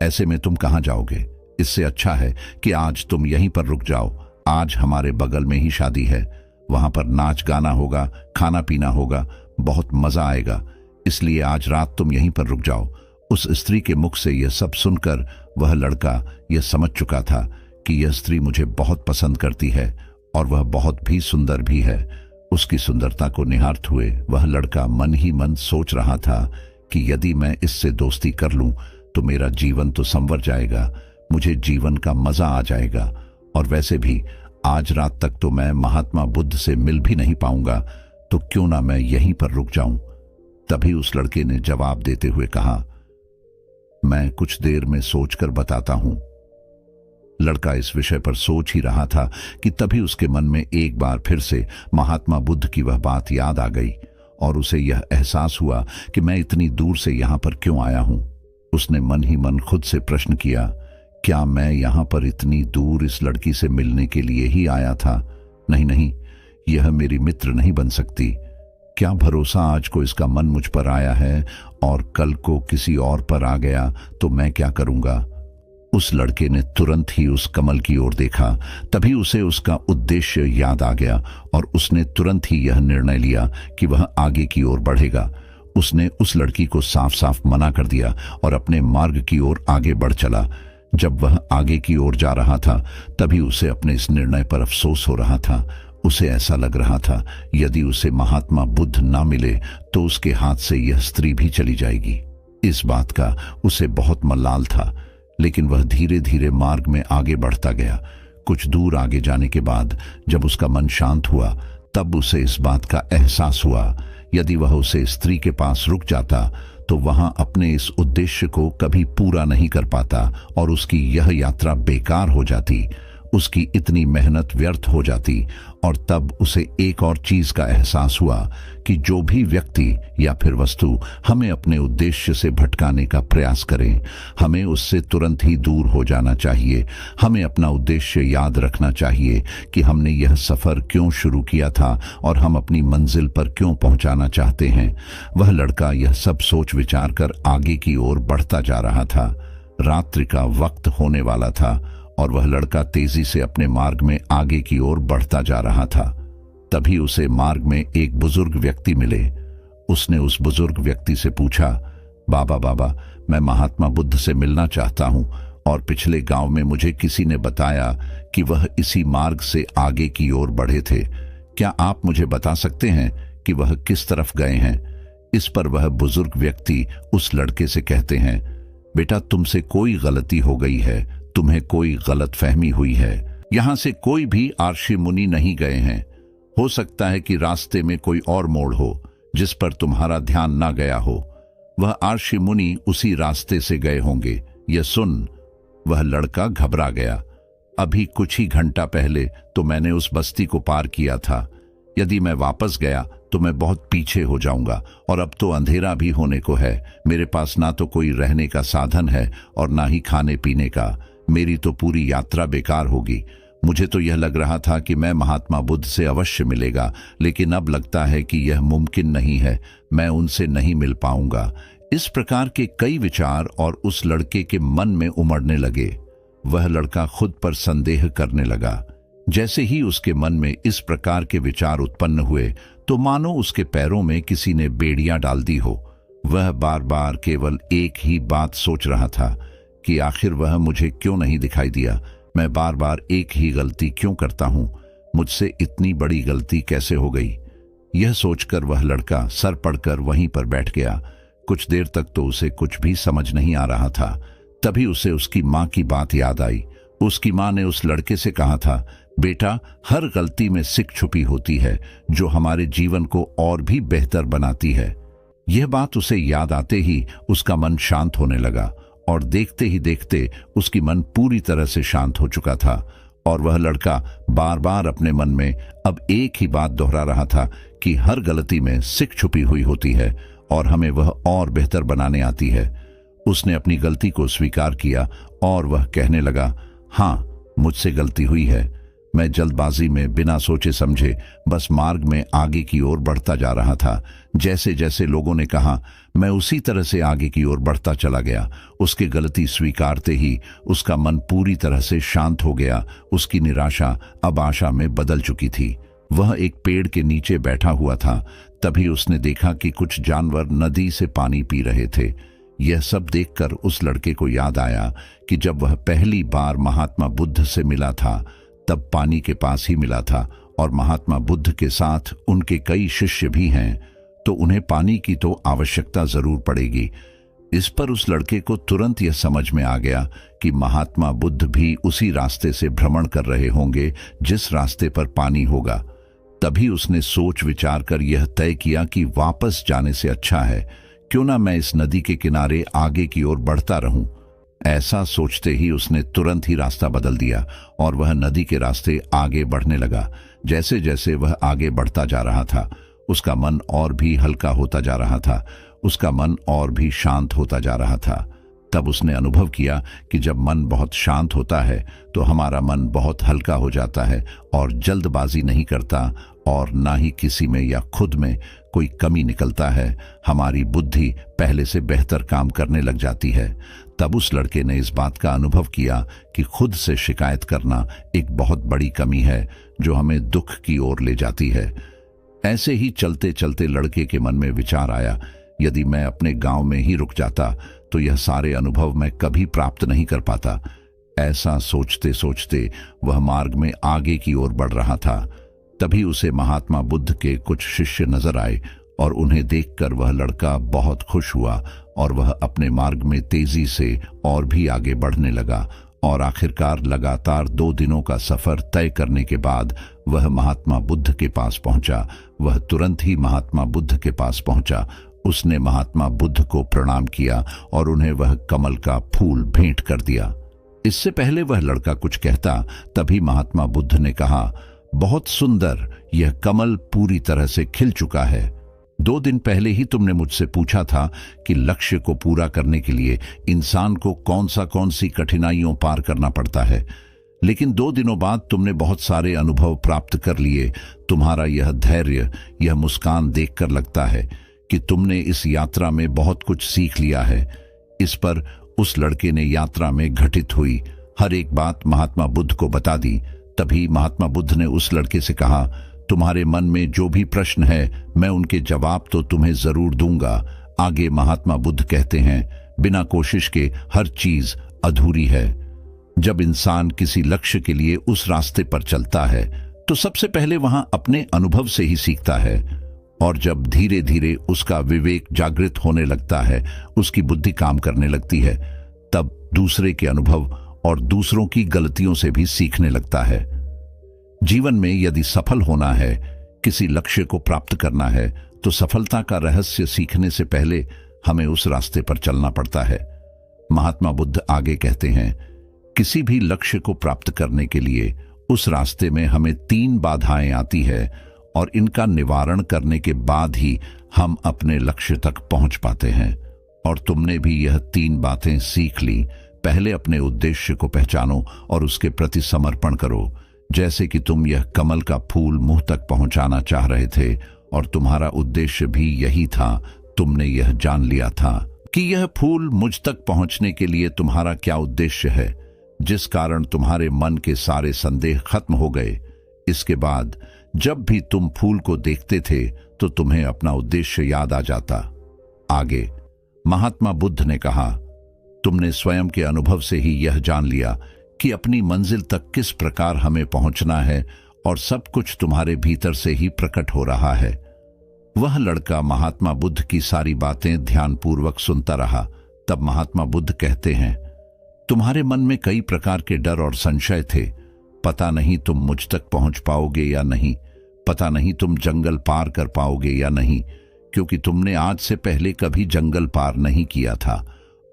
ऐसे में तुम कहाँ जाओगे? इससे अच्छा है कि आज तुम यहीं पर रुक जाओ। आज हमारे बगल में ही शादी है, वहां पर नाच गाना होगा, खाना पीना होगा, बहुत मजा आएगा। इसलिए आज रात तुम यहीं पर रुक जाओ। उस स्त्री के मुख से यह सब सुनकर वह लड़का यह समझ चुका था कि यह स्त्री मुझे बहुत पसंद करती है और वह बहुत भी सुंदर भी है। उसकी सुंदरता को निहारते हुए वह लड़का मन ही मन सोच रहा था कि यदि मैं इससे दोस्ती कर लूं तो मेरा जीवन तो संवर जाएगा, मुझे जीवन का मजा आ जाएगा। और वैसे भी आज रात तक तो मैं महात्मा बुद्ध से मिल भी नहीं पाऊंगा, तो क्यों ना मैं यहीं पर रुक जाऊं। तभी उस लड़के ने जवाब देते हुए कहा, मैं कुछ देर में सोचकर बताता हूं। लड़का इस विषय पर सोच ही रहा था कि तभी उसके मन में एक बार फिर से महात्मा बुद्ध की वह बात याद आ गई और उसे यह एहसास हुआ कि मैं इतनी दूर से यहां पर क्यों आया हूं। उसने मन ही मन खुद से प्रश्न किया, क्या मैं यहां पर इतनी दूर इस लड़की से मिलने के लिए ही आया था? नहीं नहीं, यह मेरी मित्र नहीं बन सकती। क्या भरोसा आज को इसका मन मुझ पर आया है और कल को किसी और पर आ गया तो मैं क्या करूंगा। उस लड़के ने तुरंत ही उस कमल की ओर देखा। तभी उसे उसका उद्देश्य याद आ गया और उसने तुरंत ही यह निर्णय लिया कि वह आगे की ओर बढ़ेगा। उसने उस लड़की को साफ साफ मना कर दिया और अपने मार्ग की ओर आगे बढ़ चला। जब वह आगे की ओर जा रहा था तभी उसे अपने इस निर्णय पर अफसोस हो रहा था। उसे ऐसा लग रहा था यदि उसे महात्मा बुद्ध ना मिले तो उसके हाथ से यह स्त्री भी चली जाएगी। इस बात का उसे बहुत मलाल था, लेकिन वह धीरे धीरे मार्ग में आगे बढ़ता गया। कुछ दूर आगे जाने के बाद जब उसका मन शांत हुआ तब उसे इस बात का एहसास हुआ, यदि वह उसे स्त्री के पास रुक जाता तो वहां अपने इस उद्देश्य को कभी पूरा नहीं कर पाता और उसकी यह यात्रा बेकार हो जाती, उसकी इतनी मेहनत व्यर्थ हो जाती। और तब उसे एक और चीज का एहसास हुआ कि जो भी व्यक्ति या फिर वस्तु हमें अपने उद्देश्य से भटकाने का प्रयास करें, हमें उससे तुरंत ही दूर हो जाना चाहिए। हमें अपना उद्देश्य याद रखना चाहिए कि हमने यह सफर क्यों शुरू किया था और हम अपनी मंजिल पर क्यों पहुंचाना चाहते हैं। वह लड़का यह सब सोच विचार कर आगे की ओर बढ़ता जा रहा था। रात्रि का वक्त होने वाला था और वह लड़का तेजी से अपने मार्ग में आगे की ओर बढ़ता जा रहा था। तभी उसे मार्ग में एक बुजुर्ग व्यक्ति मिले। उसने उस बुजुर्ग व्यक्ति से पूछा, बाबा बाबा, मैं महात्मा बुद्ध से मिलना चाहता हूं और पिछले गांव में मुझे किसी ने बताया कि वह इसी मार्ग से आगे की ओर बढ़े थे। क्या आप मुझे बता सकते हैं कि वह किस तरफ गए हैं? इस पर वह बुजुर्ग व्यक्ति उस लड़के से कहते हैं, बेटा, तुमसे कोई गलती हो गई है, तुम्हें कोई गलत फहमी हुई है। यहां से कोई भी आर्षि मुनि नहीं गए हैं। हो सकता है कि रास्ते में कोई और मोड़ हो जिस पर तुम्हारा ध्यान ना गया हो। वह आर्षि मुनि उसी रास्ते से गए होंगे। यह सुन वह लड़का घबरा गया। अभी कुछ ही घंटा पहले तो मैंने उस बस्ती को पार किया था। यदि मैं वापस गया तो मैं बहुत पीछे हो जाऊंगा और अब तो अंधेरा भी होने को है। मेरे पास ना तो कोई रहने का साधन है और ना ही खाने पीने का। मेरी तो पूरी यात्रा बेकार होगी। मुझे तो यह लग रहा था कि मैं महात्मा बुद्ध से अवश्य मिलेगा, लेकिन अब लगता है कि यह मुमकिन नहीं है। मैं उनसे नहीं मिल पाऊंगा। इस प्रकार के कई विचार और उस लड़के के मन में उमड़ने लगे। वह लड़का खुद पर संदेह करने लगा। जैसे ही उसके मन में इस प्रकार के विचार उत्पन्न हुए तो मानो उसके पैरों में किसी ने बेड़ियां डाल दी हो। वह बार बार केवल एक ही बात सोच रहा था कि आखिर वह मुझे क्यों नहीं दिखाई दिया। मैं बार बार एक ही गलती क्यों करता हूं? मुझसे इतनी बड़ी गलती कैसे हो गई? यह सोचकर वह लड़का सर पड़कर वहीं पर बैठ गया। कुछ देर तक तो उसे कुछ भी समझ नहीं आ रहा था। तभी उसे उसकी माँ की बात याद आई। उसकी माँ ने उस लड़के से कहा था, बेटा, हर गलती में सिक छुपी होती है जो हमारे जीवन को और भी बेहतर बनाती है। यह बात उसे याद आते ही उसका मन शांत होने लगा और देखते ही देखते उसकी मन पूरी तरह से शांत हो चुका था और वह लड़का बार बार अपने मन में अब एक ही बात दोहरा रहा था कि हर गलती में सिक छुपी हुई होती है और हमें वह और बेहतर बनाने आती है। उसने अपनी गलती को स्वीकार किया और वह कहने लगा, हाँ, मुझसे गलती हुई है। मैं जल्दबाजी में बिना सोचे समझे बस मार्ग में आगे की ओर बढ़ता जा रहा था। जैसे जैसे लोगों ने कहा, मैं उसी तरह से आगे की ओर बढ़ता चला गया। उसकी गलती स्वीकारते ही उसका मन पूरी तरह से शांत हो गया। उसकी निराशा अब आशा में बदल चुकी थी। वह एक पेड़ के नीचे बैठा हुआ था। तभी उसने देखा कि कुछ जानवर नदी से पानी पी रहे थे। यह सब देखकर उस लड़के को याद आया कि जब वह पहली बार महात्मा बुद्ध से मिला था तब पानी के पास ही मिला था और महात्मा बुद्ध के साथ उनके कई शिष्य भी हैं, तो उन्हें पानी की तो आवश्यकता जरूर पड़ेगी। इस पर उस लड़के को तुरंत यह समझ में आ गया कि महात्मा बुद्ध भी उसी रास्ते से भ्रमण कर रहे होंगे जिस रास्ते पर पानी होगा। तभी उसने सोच विचार कर यह तय किया कि वापस जाने से अच्छा है क्यों ना मैं इस नदी के किनारे आगे की ओर बढ़ता रहूं। ऐसा सोचते ही उसने तुरंत ही रास्ता बदल दिया और वह नदी के रास्ते आगे बढ़ने लगा। जैसे जैसे वह आगे बढ़ता जा रहा था उसका मन और भी हल्का होता जा रहा था, उसका मन और भी शांत होता जा रहा था। तब उसने अनुभव किया कि जब मन बहुत शांत होता है तो हमारा मन बहुत हल्का हो जाता है और जल्दबाजी नहीं करता और ना ही किसी में या खुद में कोई कमी निकलता है। हमारी बुद्धि पहले से बेहतर काम करने लग जाती है। तब उस लड़के ने इस बात का अनुभव किया कि खुद से शिकायत करना एक बहुत बड़ी कमी है जो हमें दुख की ओर ले जाती है। ऐसे ही चलते चलते लड़के के मन में विचार आया, यदि मैं अपने गांव में ही रुक जाता तो यह सारे अनुभव मैं कभी प्राप्त नहीं कर पाता। ऐसा सोचते सोचते वह मार्ग में आगे की ओर बढ़ रहा था। तभी उसे महात्मा बुद्ध के कुछ शिष्य नजर आए और उन्हें देखकर वह लड़का बहुत खुश हुआ और वह अपने मार्ग में तेजी से और भी आगे बढ़ने लगा और आखिरकार लगातार 2 दिनों का सफर तय करने के बाद वह महात्मा बुद्ध के पास पहुंचा। वह तुरंत ही महात्मा बुद्ध के पास पहुंचा। उसने महात्मा बुद्ध को प्रणाम किया और उन्हें वह कमल का फूल भेंट कर दिया। इससे पहले वह लड़का कुछ कहता तभी महात्मा बुद्ध ने कहा, बहुत सुंदर, यह कमल पूरी तरह से खिल चुका है। 2 दिन पहले ही तुमने मुझसे पूछा था कि लक्ष्य को पूरा करने के लिए इंसान को कौन सी कठिनाइयों पार करना पड़ता है, लेकिन 2 दिनों बाद तुमने बहुत सारे अनुभव प्राप्त कर लिए। तुम्हारा यह धैर्य, यह मुस्कान देखकर लगता है कि तुमने इस यात्रा में बहुत कुछ सीख लिया है। इस पर उस लड़के ने यात्रा में घटित हुई हर एक बात महात्मा बुद्ध को बता दी। तभी महात्मा बुद्ध ने उस लड़के से कहा, तुम्हारे मन में जो भी प्रश्न है मैं उनके जवाब तो तुम्हें जरूर दूंगा। आगे महात्मा बुद्ध कहते हैं, बिना कोशिश के हर चीज अधूरी है। जब इंसान किसी लक्ष्य के लिए उस रास्ते पर चलता है तो सबसे पहले वहां अपने अनुभव से ही सीखता है और जब धीरे धीरे उसका विवेक जागृत होने लगता है, उसकी बुद्धि काम करने लगती है, तब दूसरे के अनुभव और दूसरों की गलतियों से भी सीखने लगता है। जीवन में यदि सफल होना है, किसी लक्ष्य को प्राप्त करना है, तो सफलता का रहस्य सीखने से पहले हमें उस रास्ते पर चलना पड़ता है। महात्मा बुद्ध आगे कहते हैं, किसी भी लक्ष्य को प्राप्त करने के लिए उस रास्ते में हमें 3 बाधाएं आती है और इनका निवारण करने के बाद ही हम अपने लक्ष्य तक पहुंच पाते हैं। और तुमने भी यह 3 बातें सीख ली। पहले अपने उद्देश्य को पहचानो और उसके प्रति समर्पण करो। जैसे कि तुम यह कमल का फूल मुंह तक पहुंचाना चाह रहे थे और तुम्हारा उद्देश्य भी यही था। तुमने यह जान लिया था कि यह फूल मुझ तक पहुंचने के लिए तुम्हारा क्या उद्देश्य है, जिस कारण तुम्हारे मन के सारे संदेह खत्म हो गए। इसके बाद जब भी तुम फूल को देखते थे तो तुम्हें अपना उद्देश्य याद आ जाता। आगे महात्मा बुद्ध ने कहा, तुमने स्वयं के अनुभव से ही यह जान लिया कि अपनी मंजिल तक किस प्रकार हमें पहुंचना है और सब कुछ तुम्हारे भीतर से ही प्रकट हो रहा है। वह लड़का महात्मा बुद्ध की सारी बातें ध्यानपूर्वक सुनता रहा। तब महात्मा बुद्ध कहते हैं, तुम्हारे मन में कई प्रकार के डर और संशय थे। पता नहीं तुम मुझ तक पहुंच पाओगे या नहीं, पता नहीं तुम जंगल पार कर पाओगे या नहीं, क्योंकि तुमने आज से पहले कभी जंगल पार नहीं किया था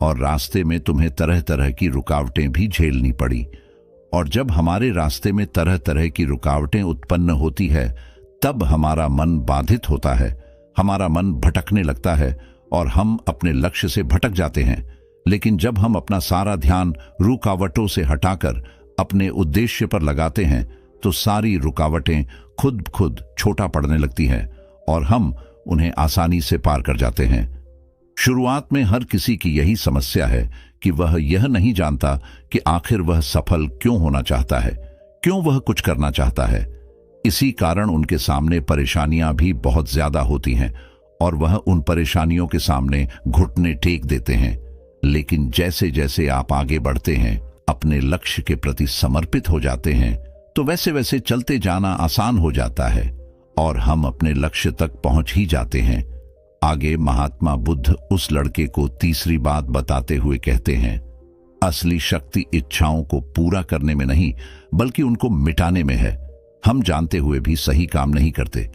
और रास्ते में तुम्हें तरह तरह की रुकावटें भी झेलनी पड़ी। और जब हमारे रास्ते में तरह तरह की रुकावटें उत्पन्न होती है, तब हमारा मन बाधित होता है, हमारा मन भटकने लगता है और हम अपने लक्ष्य से भटक जाते हैं। लेकिन जब हम अपना सारा ध्यान रुकावटों से हटाकर अपने उद्देश्य पर लगाते हैं, तो सारी रुकावटें खुद खुद छोटा पड़ने लगती हैं और हम उन्हें आसानी से पार कर जाते हैं। शुरुआत में हर किसी की यही समस्या है कि वह यह नहीं जानता कि आखिर वह सफल क्यों होना चाहता है, क्यों वह कुछ करना चाहता है। इसी कारण उनके सामने परेशानियां भी बहुत ज्यादा होती हैं और वह उन परेशानियों के सामने घुटने टेक देते हैं। लेकिन जैसे जैसे आप आगे बढ़ते हैं, अपने लक्ष्य के प्रति समर्पित हो जाते हैं, तो वैसे वैसे चलते जाना आसान हो जाता है और हम अपने लक्ष्य तक पहुंच ही जाते हैं। आगे महात्मा बुद्ध उस लड़के को तीसरी बात बताते हुए कहते हैं, असली शक्ति इच्छाओं को पूरा करने में नहीं, बल्कि उनको मिटाने में है। हम जानते हुए भी सही काम नहीं करते।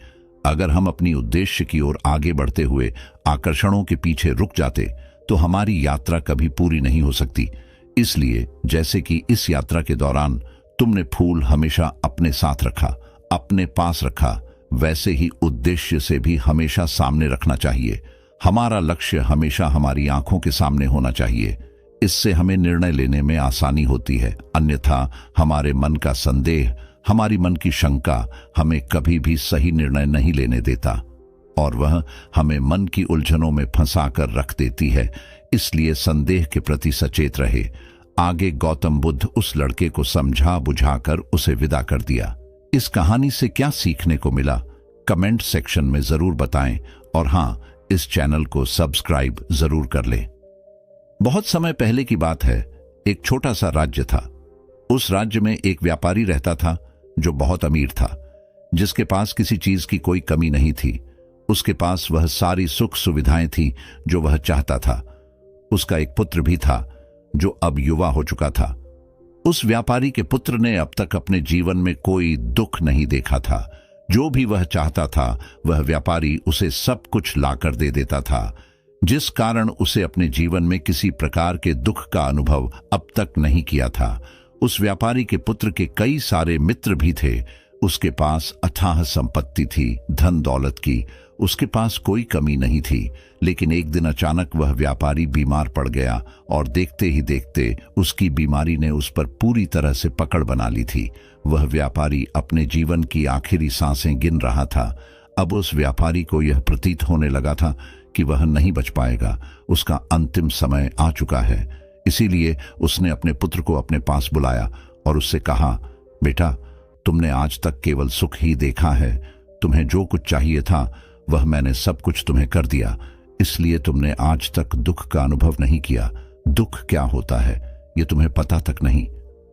अगर हम अपनी उद्देश्य की ओर आगे बढ़ते हुए आकर्षणों के पीछे रुक जाते, तो हमारी यात्रा कभी पूरी नहीं हो सकती। इसलिए जैसे कि इस यात्रा के दौरान तुमने फूल हमेशा अपने साथ रखा, अपने पास रखा, वैसे ही उद्देश्य से भी हमेशा सामने रखना चाहिए। हमारा लक्ष्य हमेशा हमारी आंखों के सामने होना चाहिए। इससे हमें निर्णय लेने में आसानी होती है। अन्यथा हमारे मन का संदेह, हमारी मन की शंका हमें कभी भी सही निर्णय नहीं लेने देता और वह हमें मन की उलझनों में फंसाकर रख देती है। इसलिए संदेह के प्रति सचेत रहे। आगे गौतम बुद्ध उस लड़के को समझा बुझाकर उसे विदा कर दिया। इस कहानी से क्या सीखने को मिला, कमेंट सेक्शन में जरूर बताएं और हां, इस चैनल को सब्सक्राइब जरूर कर लें। बहुत समय पहले की बात है, एक छोटा सा राज्य था। उस राज्य में एक व्यापारी रहता था जो बहुत अमीर था, जिसके पास किसी चीज की कोई कमी नहीं थी। उसके पास वह सारी सुख सुविधाएं थी जो वह चाहता था। उसका एक पुत्र भी था जो अब युवा हो चुका था। उस व्यापारी के पुत्र ने अब तक अपने जीवन में कोई दुख नहीं देखा था। जो भी वह चाहता था, वह व्यापारी उसे सब कुछ लाकर दे देता था, जिस कारण उसे अपने जीवन में किसी प्रकार के दुख का अनुभव अब तक नहीं किया था। उस व्यापारी के पुत्र के कई सारे मित्र भी थे। उसके पास अथाह संपत्ति थी, धन दौलत की उसके पास कोई कमी नहीं थी। लेकिन एक दिन अचानक वह व्यापारी बीमार पड़ गया और देखते ही देखते उसकी बीमारी ने उस पर पूरी तरह से पकड़ बना ली थी। वह व्यापारी अपने जीवन की आखिरी सांसें गिन रहा था। अब उस व्यापारी को यह प्रतीत होने लगा था कि वह नहीं बच पाएगा, उसका अंतिम समय आ चुका है। इसीलिए उसने अपने पुत्र को अपने पास बुलाया और उससे कहा, बेटा, तुमने आज तक केवल सुख ही देखा है। तुम्हें जो कुछ चाहिए था वह मैंने सब कुछ तुम्हें कर दिया, इसलिए तुमने आज तक दुख का अनुभव नहीं किया। दुख क्या होता है ये तुम्हें पता तक नहीं,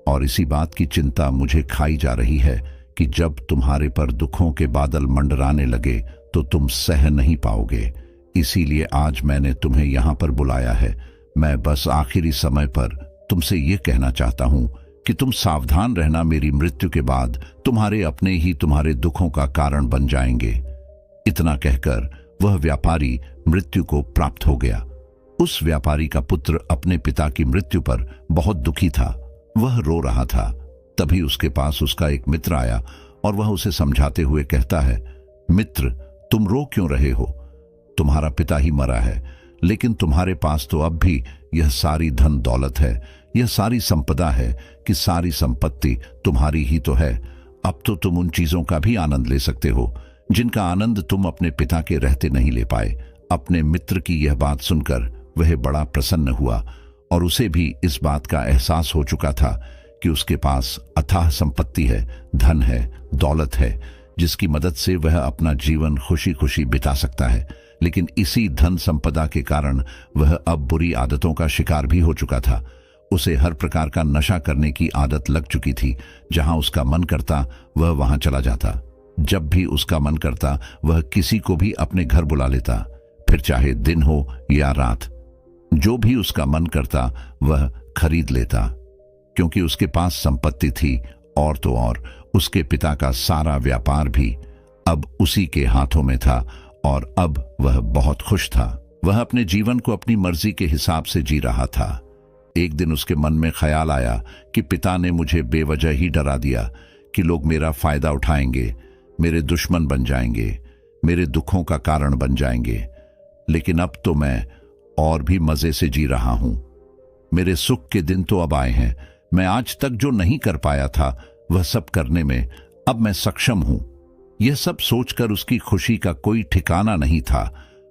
और इसी बात की चिंता मुझे खाई जा रही है कि जब तुम्हारे पर दुखों के बादल मंडराने लगे तो तुम सह नहीं पाओगे। इसीलिए आज मैंने तुम्हें यहां पर बुलाया है। मैं बस आखिरी समय पर तुमसे ये कहना चाहता हूं कि तुम सावधान रहना। मेरी मृत्यु के बाद तुम्हारे अपने ही तुम्हारे दुखों का कारण बन जाएंगे। इतना कहकर वह व्यापारी मृत्यु को प्राप्त हो गया। उस व्यापारी का पुत्र अपने पिता की मृत्यु पर बहुत दुखी था। वह रो रहा था। तभी उसके पास उसका एक मित्र आया और वह उसे समझाते हुए कहता है, मित्र, तुम रो क्यों रहे हो? तुम्हारा पिता ही मरा है, लेकिन तुम्हारे पास तो अब भी यह सारी धन दौलत है, यह सारी संपदा है कि सारी संपत्ति तुम्हारी ही तो है। अब तो तुम उन चीजों का भी आनंद ले सकते हो जिनका आनंद तुम अपने पिता के रहते नहीं ले पाए। अपने मित्र की यह बात सुनकर वह बड़ा प्रसन्न हुआ और उसे भी इस बात का एहसास हो चुका था कि उसके पास अथाह संपत्ति है, धन है, दौलत है, जिसकी मदद से वह अपना जीवन खुशी खुशी बिता सकता है। लेकिन इसी धन संपदा के कारण वह अब बुरी आदतों का शिकार भी हो चुका था। उसे हर प्रकार का नशा करने की आदत लग चुकी थी। जहां उसका मन करता वह वहां चला जाता। जब भी उसका मन करता वह किसी को भी अपने घर बुला लेता, फिर चाहे दिन हो या रात। जो भी उसका मन करता वह खरीद लेता, क्योंकि उसके पास संपत्ति थी। और तो और उसके पिता का सारा व्यापार भी अब उसी के हाथों में था और अब वह बहुत खुश था। वह अपने जीवन को अपनी मर्जी के हिसाब से जी रहा था। एक दिन उसके मन में ख्याल आया कि पिता ने मुझे बेवजह ही डरा दिया कि लोग मेरा फायदा उठाएंगे, मेरे दुश्मन बन जाएंगे, मेरे दुखों का कारण बन जाएंगे। लेकिन अब तो मैं और भी मजे से जी रहा हूं। मेरे सुख के दिन तो अब आए हैं। मैं आज तक जो नहीं कर पाया था वह सब करने में अब मैं सक्षम हूं। यह सब सोचकर उसकी खुशी का कोई ठिकाना नहीं था।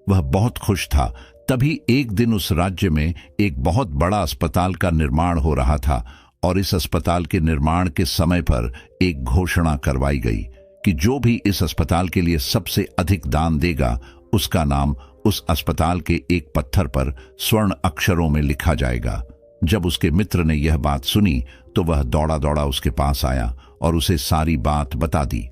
वह बहुत खुश था। तभी एक दिन उस राज्य में एक बहुत बड़ा अस्पताल का निर्माण हो रहा था और इस अस्पताल के निर्माण के समय पर एक घोषणा करवाई गई कि जो भी इस अस्पताल के लिए सबसे अधिक दान देगा उसका नाम उस अस्पताल के एक पत्थर पर स्वर्ण अक्षरों में लिखा जाएगा। जब उसके मित्र ने यह बात सुनी तो वह दौड़ा दौड़ा उसके पास आया और उसे सारी बात बता दी।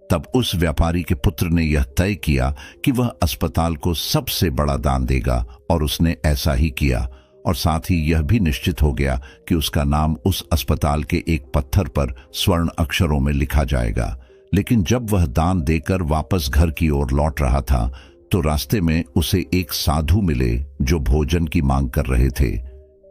तब उस व्यापारी के पुत्र ने यह तय किया कि वह अस्पताल को सबसे बड़ा दान देगा और उसने ऐसा ही किया। और साथ ही यह भी निश्चित हो गया कि उसका नाम उस अस्पताल के एक पत्थर पर स्वर्ण अक्षरों में लिखा जाएगा। लेकिन जब वह दान देकर वापस घर की ओर लौट रहा था तो रास्ते में उसे एक साधु मिले जो भोजन की मांग कर रहे थे।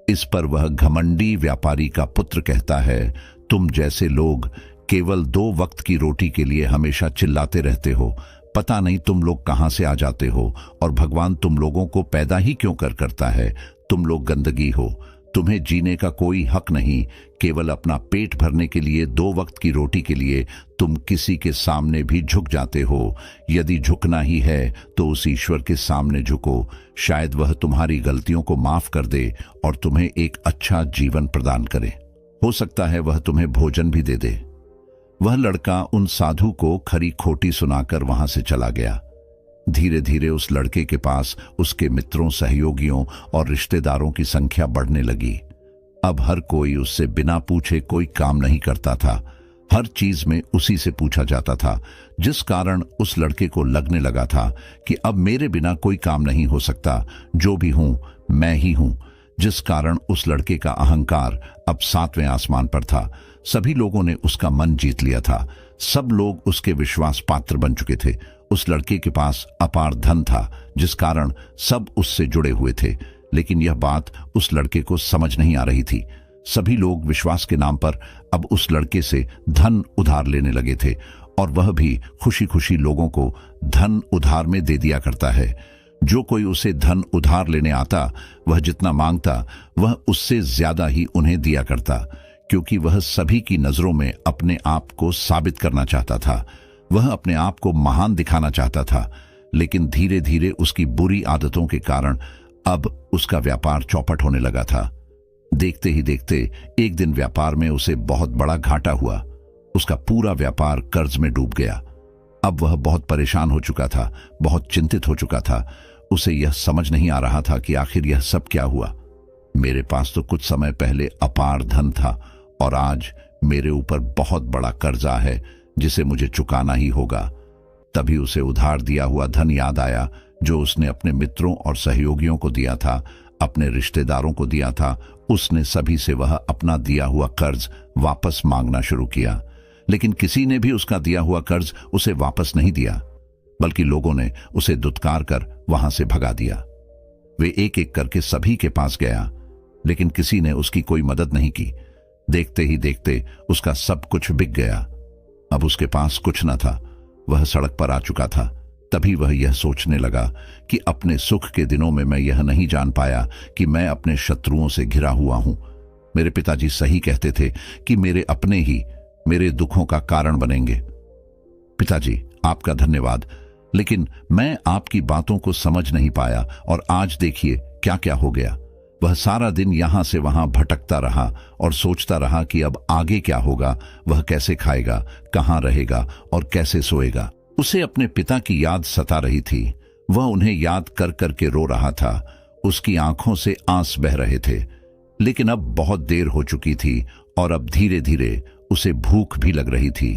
इस पर वह घमंडी व्यापारी का पुत्र कहता है, तुम जैसे लोग केवल 2 वक्त की रोटी के लिए हमेशा चिल्लाते रहते हो। पता नहीं तुम लोग कहां से आ जाते हो और भगवान तुम लोगों को पैदा ही क्यों करता है। तुम लोग गंदगी हो, तुम्हें जीने का कोई हक नहीं। केवल अपना पेट भरने के लिए 2 वक्त की रोटी के लिए तुम किसी के सामने भी झुक जाते हो। यदि झुकना ही है तो उस ईश्वर के सामने झुको। शायद वह तुम्हारी गलतियों को माफ कर दे और तुम्हें एक अच्छा जीवन प्रदान करे। हो सकता है वह तुम्हें भोजन भी दे दे। वह लड़का उन साधु को खरी खोटी सुनाकर वहां से चला गया। धीरे धीरे उस लड़के के पास उसके मित्रों, सहयोगियों और रिश्तेदारों की संख्या बढ़ने लगी। अब हर कोई उससे बिना पूछे कोई काम नहीं करता था। हर चीज में उसी से पूछा जाता था, जिस कारण उस लड़के को लगने लगा था कि अब मेरे बिना कोई काम नहीं हो सकता। जो भी हूं मैं ही हूं। जिस कारण उस लड़के का अहंकार अब 7वें आसमान पर था। सभी लोगों ने उसका मन जीत लिया था। सब लोग उसके विश्वास पात्र बन चुके थे। उस लड़के के पास अपार धन था जिस कारण सब उससे जुड़े हुए थे। लेकिन यह बात उस लड़के को समझ नहीं आ रही थी। सभी लोग विश्वास के नाम पर अब उस लड़के से धन उधार लेने लगे थे और वह भी खुशी खुशी लोगों को धन उधार में दे दिया करता है। जो कोई उसे धन उधार लेने आता वह जितना मांगता वह उससे ज्यादा ही उन्हें दिया करता, क्योंकि वह सभी की नजरों में अपने आप को साबित करना चाहता था। वह अपने आप को महान दिखाना चाहता था। लेकिन धीरे धीरे उसकी बुरी आदतों के कारण अब उसका व्यापार चौपट होने लगा था। देखते ही देखते एक दिन व्यापार में उसे बहुत बड़ा घाटा हुआ। उसका पूरा व्यापार कर्ज में डूब गया। अब वह बहुत परेशान हो चुका था, बहुत चिंतित हो चुका था। उसे यह समझ नहीं आ रहा था कि आखिर यह सब क्या हुआ। मेरे पास तो कुछ समय पहले अपार धन था और आज मेरे ऊपर बहुत बड़ा कर्जा है जिसे मुझे चुकाना ही होगा। तभी उसे उधार दिया हुआ धन याद आया जो उसने अपने मित्रों और सहयोगियों को दिया था, अपने रिश्तेदारों को दिया था। उसने सभी से वह अपना दिया हुआ कर्ज वापस मांगना शुरू किया, लेकिन किसी ने भी उसका दिया हुआ कर्ज उसे वापस नहीं दिया, बल्कि लोगों ने उसे दुत्कार कर वहां से भगा दिया। वे एक एक करके सभी के पास गया, लेकिन किसी ने उसकी कोई मदद नहीं की। देखते ही देखते उसका सब कुछ बिक गया। अब उसके पास कुछ न था। वह सड़क पर आ चुका था। तभी वह यह सोचने लगा कि अपने सुख के दिनों में मैं यह नहीं जान पाया कि मैं अपने शत्रुओं से घिरा हुआ हूं। मेरे पिताजी सही कहते थे कि मेरे अपने ही मेरे दुखों का कारण बनेंगे। पिताजी, आपका धन्यवाद, लेकिन मैं आपकी बातों को समझ नहीं पाया और आज देखिए क्या क्या हो गया। वह सारा दिन यहां से वहां भटकता रहा और सोचता रहा कि अब आगे क्या होगा। वह कैसे खाएगा, कहां रहेगा और कैसे सोएगा। उसे अपने पिता की याद सता रही थी। वह उन्हें याद कर करके रो रहा था। उसकी आंखों से आंस बह रहे थे। लेकिन अब बहुत देर हो चुकी थी और अब धीरे धीरे उसे भूख भी लग रही थी।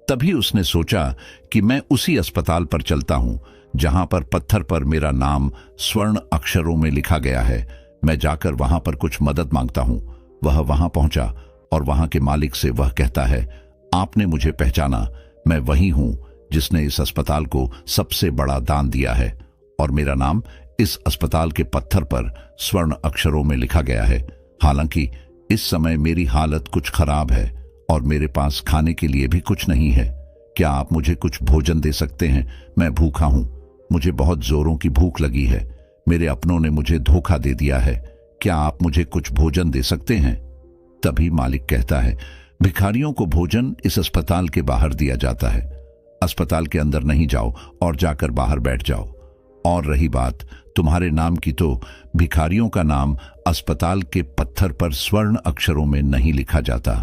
तभी उसने सोचा कि मैं उसी अस्पताल पर चलता हूं जहां पर पत्थर पर मेरा नाम स्वर्ण अक्षरों में लिखा गया है। मैं जाकर वहां पर कुछ मदद मांगता हूं। वह वहां पहुंचा और वहां के मालिक से वह कहता है, आपने मुझे पहचाना। मैं वही हूं जिसने इस अस्पताल को सबसे बड़ा दान दिया है और मेरा नाम इस अस्पताल के पत्थर पर स्वर्ण अक्षरों में लिखा गया है। हालांकि इस समय मेरी हालत कुछ खराब है और मेरे पास खाने के लिए भी कुछ नहीं है। क्या आप मुझे कुछ भोजन दे सकते हैं? मैं भूखा हूं, मुझे बहुत जोरों की भूख लगी है। मेरे अपनों ने मुझे धोखा दे दिया है। क्या आप मुझे कुछ भोजन दे सकते हैं? तभी मालिक कहता है, भिखारियों को भोजन इस अस्पताल के बाहर दिया जाता है। अस्पताल के अंदर नहीं जाओ और जाकर बाहर बैठ जाओ। और रही बात तुम्हारे नाम की, तो भिखारियों का नाम अस्पताल के पत्थर पर स्वर्ण अक्षरों में नहीं लिखा जाता।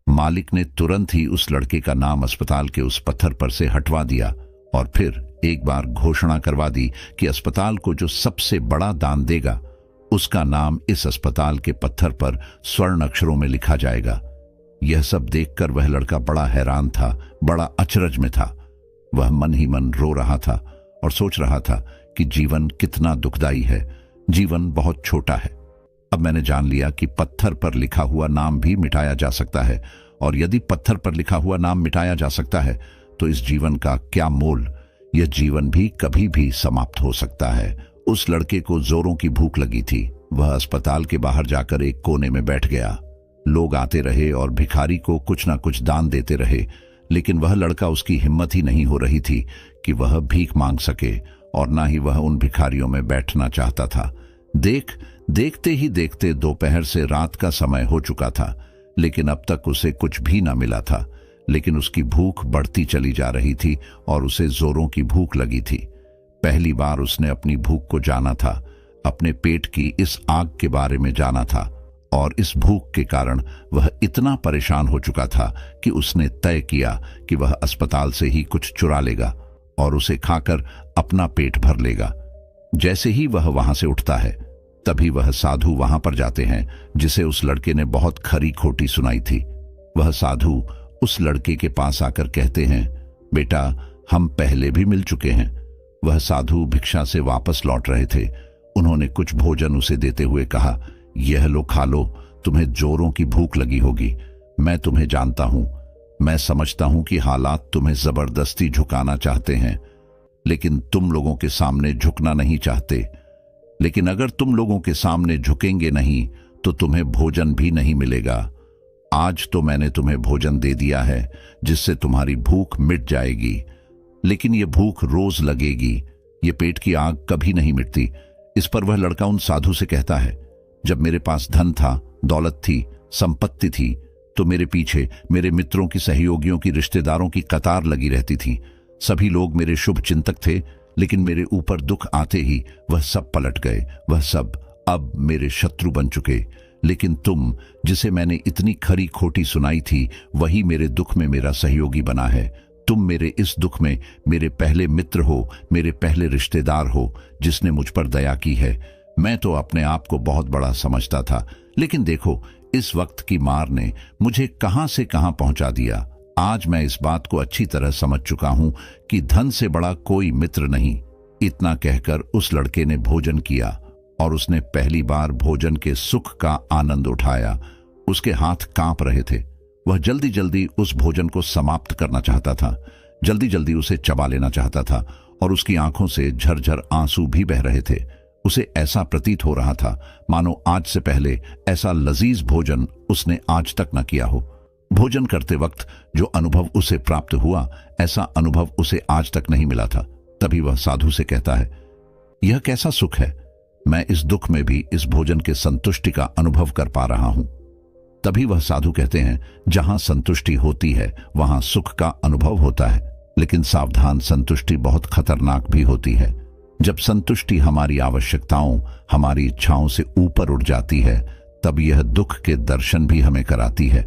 मालिक ने तुरंत ही उस लड़के का नाम अस्पताल के उस पत्थर पर से हटवा दिया और फिर एक बार घोषणा करवा दी कि अस्पताल को जो सबसे बड़ा दान देगा उसका नाम इस अस्पताल के पत्थर पर स्वर्ण अक्षरों में लिखा जाएगा। यह सब देखकर वह लड़का बड़ा हैरान था, बड़ा अचरज में था। वह मन ही मन रो रहा था और सोच रहा था कि जीवन कितना दुखदाई है, जीवन बहुत छोटा है। अब मैंने जान लिया कि पत्थर पर लिखा हुआ नाम भी मिटाया जा सकता है, और यदि पत्थर पर लिखा हुआ नाम मिटाया जा सकता है तो इस जीवन का क्या मोल। यह जीवन भी कभी भी समाप्त हो सकता है। उस लड़के को जोरों की भूख लगी थी। वह अस्पताल के बाहर जाकर एक कोने में बैठ गया। लोग आते रहे और भिखारी को कुछ ना कुछ दान देते रहे, लेकिन वह लड़का, उसकी हिम्मत ही नहीं हो रही थी कि वह भीख मांग सके, और ना ही वह उन भिखारियों में बैठना चाहता था। देखते ही देखते दोपहर से रात का समय हो चुका था, लेकिन अब तक उसे कुछ भी ना मिला था। लेकिन उसकी भूख बढ़ती चली जा रही थी और उसे जोरों की भूख लगी थी। पहली बार उसने अपनी भूख को जाना था, अपने पेट की इस आग के बारे में जाना था, और इस भूख के कारण वह इतना परेशान हो चुका था कि उसने तय किया कि वह अस्पताल से ही कुछ चुरा लेगा और उसे खाकर अपना पेट भर लेगा। जैसे ही वह वहां से उठता है, तभी वह साधु वहां पर जाते हैं जिसे उस लड़के ने बहुत खरी खोटी सुनाई थी। वह साधु उस लड़के के पास आकर कहते हैं, बेटा, हम पहले भी मिल चुके हैं। वह साधु भिक्षा से वापस लौट रहे थे। उन्होंने कुछ भोजन उसे देते हुए कहा, यह लो, खा लो, तुम्हें जोरों की भूख लगी होगी। मैं तुम्हें जानता हूं, मैं समझता हूं कि हालात तुम्हें जबरदस्ती झुकाना चाहते हैं, लेकिन तुम लोगों के सामने झुकना नहीं चाहते। लेकिन अगर तुम लोगों के सामने झुकेंगे नहीं तो तुम्हें भोजन भी नहीं मिलेगा। आज तो मैंने तुम्हें भोजन दे दिया है जिससे तुम्हारी भूख मिट जाएगी, लेकिन यह भूख रोज लगेगी। ये पेट की आग कभी नहीं मिटती। इस पर वह लड़का उन साधु से कहता है, जब मेरे पास धन था, दौलत थी, संपत्ति थी, तो मेरे पीछे मेरे मित्रों की, सहयोगियों की, रिश्तेदारों की कतार लगी रहती थी। सभी लोग मेरे शुभ चिंतक थे, लेकिन मेरे ऊपर दुख आते ही वह सब पलट गए। वह सब अब मेरे शत्रु बन चुके। लेकिन तुम, जिसे मैंने इतनी खरी खोटी सुनाई थी, वही मेरे दुख में मेरा सहयोगी बना है। तुम मेरे इस दुख में मेरे पहले मित्र हो, मेरे पहले रिश्तेदार हो जिसने मुझ पर दया की है। मैं तो अपने आप को बहुत बड़ा समझता था, लेकिन देखो, इस वक्त की मार ने मुझे कहां से कहां पहुंचा दिया। आज मैं इस बात को अच्छी तरह समझ चुका हूं कि धन से बड़ा कोई मित्र नहीं। इतना कहकर उस लड़के ने भोजन किया और उसने पहली बार भोजन के सुख का आनंद उठाया। उसके हाथ कांप रहे थे। वह जल्दी जल्दी उस भोजन को समाप्त करना चाहता था, जल्दी जल्दी उसे चबा लेना चाहता था, और उसकी आंखों से झरझर आंसू भी बह रहे थे। उसे ऐसा प्रतीत हो रहा था मानो आज से पहले ऐसा लजीज भोजन उसने आज तक न किया हो। भोजन करते वक्त जो अनुभव उसे प्राप्त हुआ, ऐसा अनुभव उसे आज तक नहीं मिला था। तभी वह साधु से कहता है, यह कैसा सुख है, मैं इस दुख में भी इस भोजन के संतुष्टि का अनुभव कर पा रहा हूं। तभी वह साधु कहते हैं, जहां संतुष्टि होती है वहां सुख का अनुभव होता है, लेकिन सावधान, संतुष्टि बहुत खतरनाक भी होती है। जब संतुष्टि हमारी आवश्यकताओं, हमारी इच्छाओं से ऊपर उठ जाती है, तब यह दुख के दर्शन भी हमें कराती है।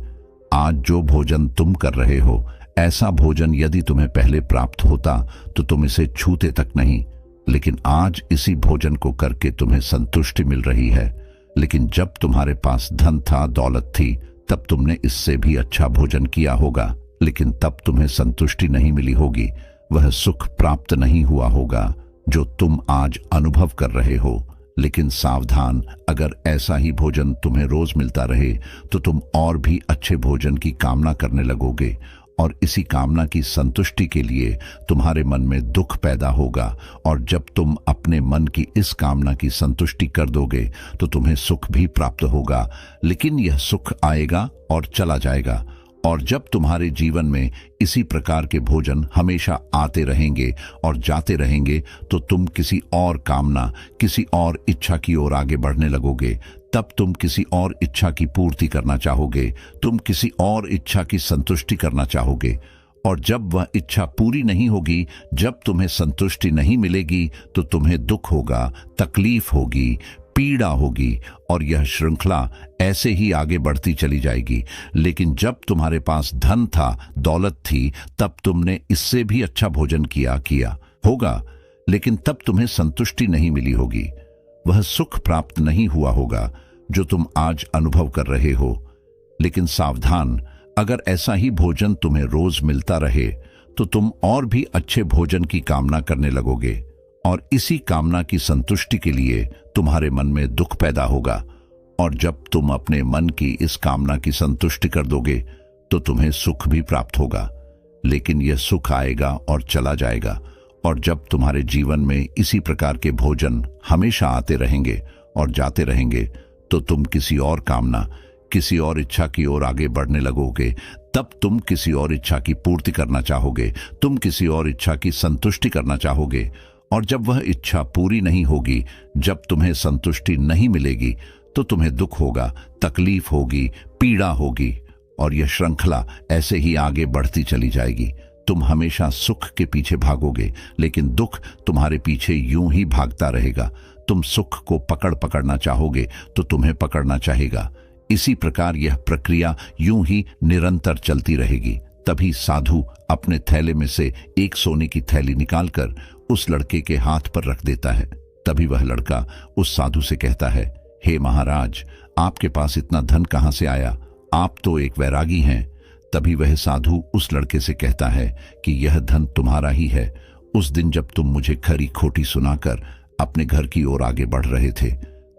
आज जो भोजन तुम कर रहे हो, ऐसा भोजन यदि तुम्हें पहले प्राप्त होता तो तुम इसे छूते तक नहीं, लेकिन आज इसी भोजन को करके तुम्हें संतुष्टि मिल रही है। लेकिन जब तुम्हारे पास धन था, दौलत थी, तब तुमने इससे भी अच्छा भोजन किया होगा, लेकिन तब तुम्हें संतुष्टि नहीं मिली होगी, वह सुख प्राप्त नहीं हुआ होगा जो तुम आज अनुभव कर रहे हो। लेकिन सावधान, अगर ऐसा ही भोजन तुम्हें रोज मिलता रहे तो तुम और भी अच्छे भोजन की कामना करने लगोगे और इसी कामना की संतुष्टि के लिए तुम्हारे मन में दुख पैदा होगा। और जब तुम अपने मन की इस कामना की संतुष्टि कर दोगे तो तुम्हें सुख भी प्राप्त होगा, लेकिन यह सुख आएगा और चला जाएगा। और जब तुम्हारे जीवन में इसी प्रकार के भोजन हमेशा आते रहेंगे और जाते रहेंगे तो तुम किसी और कामना, किसी और इच्छा की ओर आगे बढ़ने लगोगे। तब तुम किसी और इच्छा की पूर्ति करना चाहोगे, तुम किसी और इच्छा की संतुष्टि करना चाहोगे। और जब वह इच्छा पूरी नहीं होगी, जब तुम्हें संतुष्टि नहीं मिलेगी, तो तुम्हें दुख होगा, तकलीफ होगी, पीड़ा होगी, और यह श्रृंखला ऐसे ही आगे बढ़ती चली जाएगी। लेकिन जब तुम्हारे पास धन था, दौलत थी, तब तुमने इससे भी अच्छा भोजन किया होगा, लेकिन तब तुम्हें संतुष्टि नहीं मिली होगी, वह सुख प्राप्त नहीं हुआ होगा जो तुम आज अनुभव कर रहे हो। लेकिन सावधान, अगर ऐसा ही भोजन तुम्हें रोज मिलता रहे तो तुम और भी अच्छे भोजन की कामना करने लगोगे, और इसी कामना की संतुष्टि के लिए तुम्हारे मन में दुख पैदा होगा। और जब तुम अपने मन की इस कामना की संतुष्टि कर दोगे तो तुम्हें सुख भी प्राप्त होगा, लेकिन यह सुख आएगा और चला जाएगा। और जब तुम्हारे जीवन में इसी प्रकार के भोजन हमेशा आते रहेंगे और जाते रहेंगे तो तुम किसी और कामना, किसी और इच्छा की ओर आगे बढ़ने लगोगे। तब तुम किसी और इच्छा की पूर्ति करना चाहोगे, तुम किसी और इच्छा की संतुष्टि करना चाहोगे। और जब वह इच्छा पूरी नहीं होगी, जब तुम्हें संतुष्टि नहीं मिलेगी, तो तुम्हें दुख होगा, तकलीफ होगी, पीड़ा होगी, और यह श्रृंखला ऐसे ही आगे बढ़ती चली जाएगी। तुम हमेशा सुख के पीछे भागोगे, लेकिन दुख तुम्हारे पीछे यूं ही भागता रहेगा। तुम सुख को पकड़ना चाहोगे तो तुम्हें पकड़ना चाहेगा। इसी प्रकार यह प्रक्रिया यूं ही निरंतर चलती रहेगी। तभी साधु अपने थैले में से एक सोने की थैली निकालकर उस लड़के के हाथ पर रख देता है। तभी वह लड़का उस साधु से कहता है, हे महाराज, आपके पास इतना धन कहां से आया? आप तो एक वैरागी हैं। तभी वह साधु उस लड़के से कहता है कि यह धन तुम्हारा ही है। उस दिन जब तुम मुझे खरी खोटी सुनाकर अपने घर की ओर आगे बढ़ रहे थे,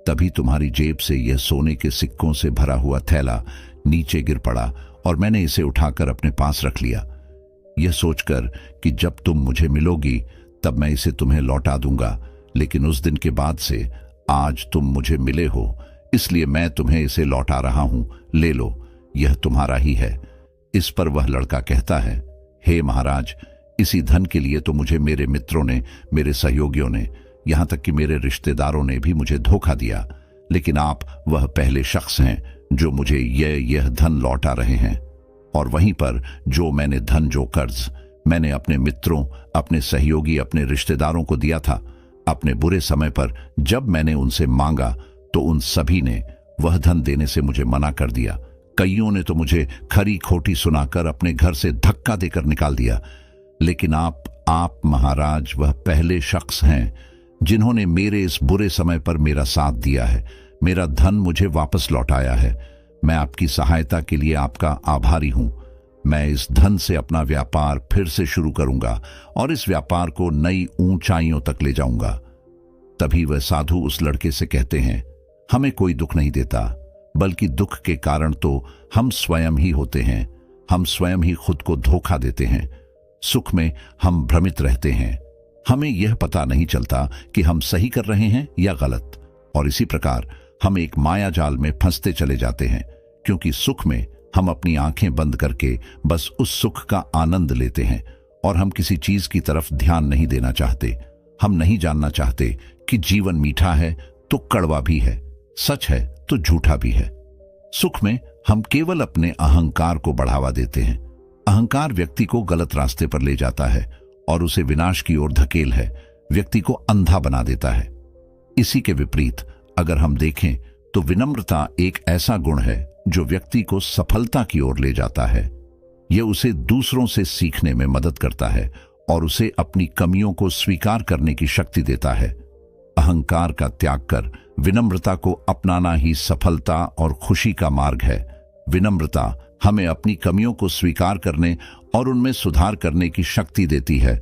तभी तुम्हारी जेब से यह सोने के सिक्कों से भरा हुआ थैला नीचे गिर पड़ा और मैंने इसे उठाकर अपने पास रख लिया, यह सोचकर कि जब तुम मुझे मिलोगी तब मैं इसे तुम्हें लौटा दूंगा। लेकिन उस दिन के बाद से आज तुम मुझे मिले हो, इसलिए मैं तुम्हें इसे लौटा रहा हूं, ले लो, यह तुम्हारा ही है। इस पर वह लड़का कहता है, हे महाराज, इसी धन के लिए तो मुझे मेरे मित्रों ने, मेरे सहयोगियों ने, यहां तक कि मेरे रिश्तेदारों ने भी मुझे धोखा दिया, लेकिन आप वह पहले शख्स हैं जो मुझे यह धन लौटा रहे हैं। और वहीं पर जो मैंने धन, जो कर्ज मैंने अपने मित्रों, अपने सहयोगी, अपने रिश्तेदारों को दिया था, अपने बुरे समय पर जब मैंने उनसे मांगा तो उन सभी ने वह धन देने से मुझे मना कर दिया। कईयों ने तो मुझे खरी खोटी सुनाकर अपने घर से धक्का देकर निकाल दिया। लेकिन आप महाराज वह पहले शख्स हैं जिन्होंने मेरे इस बुरे समय पर मेरा साथ दिया है, मेरा धन मुझे वापस लौटाया है। मैं आपकी सहायता के लिए आपका आभारी हूं। मैं इस धन से अपना व्यापार फिर से शुरू करूंगा और इस व्यापार को नई ऊंचाइयों तक ले जाऊंगा। तभी वह साधु उस लड़के से कहते हैं, हमें कोई दुख नहीं देता, बल्कि दुख के कारण तो हम स्वयं ही होते हैं। हम स्वयं ही खुद को धोखा देते हैं। सुख में हम भ्रमित रहते हैं, हमें यह पता नहीं चलता कि हम सही कर रहे हैं या गलत, और इसी प्रकार हम एक माया जाल में फंसते चले जाते हैं, क्योंकि सुख में हम अपनी आंखें बंद करके बस उस सुख का आनंद लेते हैं और हम किसी चीज की तरफ ध्यान नहीं देना चाहते। हम नहीं जानना चाहते कि जीवन मीठा है तो कड़वा भी है, सच है तो झूठा भी है। सुख में हम केवल अपने अहंकार को बढ़ावा देते हैं। अहंकार व्यक्ति को गलत रास्ते पर ले जाता है और उसे विनाश की ओर धकेल है, व्यक्ति को अंधा बना देता है। इसी के विपरीत अगर हम देखें तो विनम्रता एक ऐसा गुण है जो व्यक्ति को सफलता की ओर ले जाता है। यह उसे दूसरों से सीखने में मदद करता है और उसे अपनी कमियों को स्वीकार करने की शक्ति देता है। अहंकार का त्याग कर विनम्रता को अपनाना ही सफलता और खुशी का मार्ग है। विनम्रता हमें अपनी कमियों को स्वीकार करने और उनमें सुधार करने की शक्ति देती है।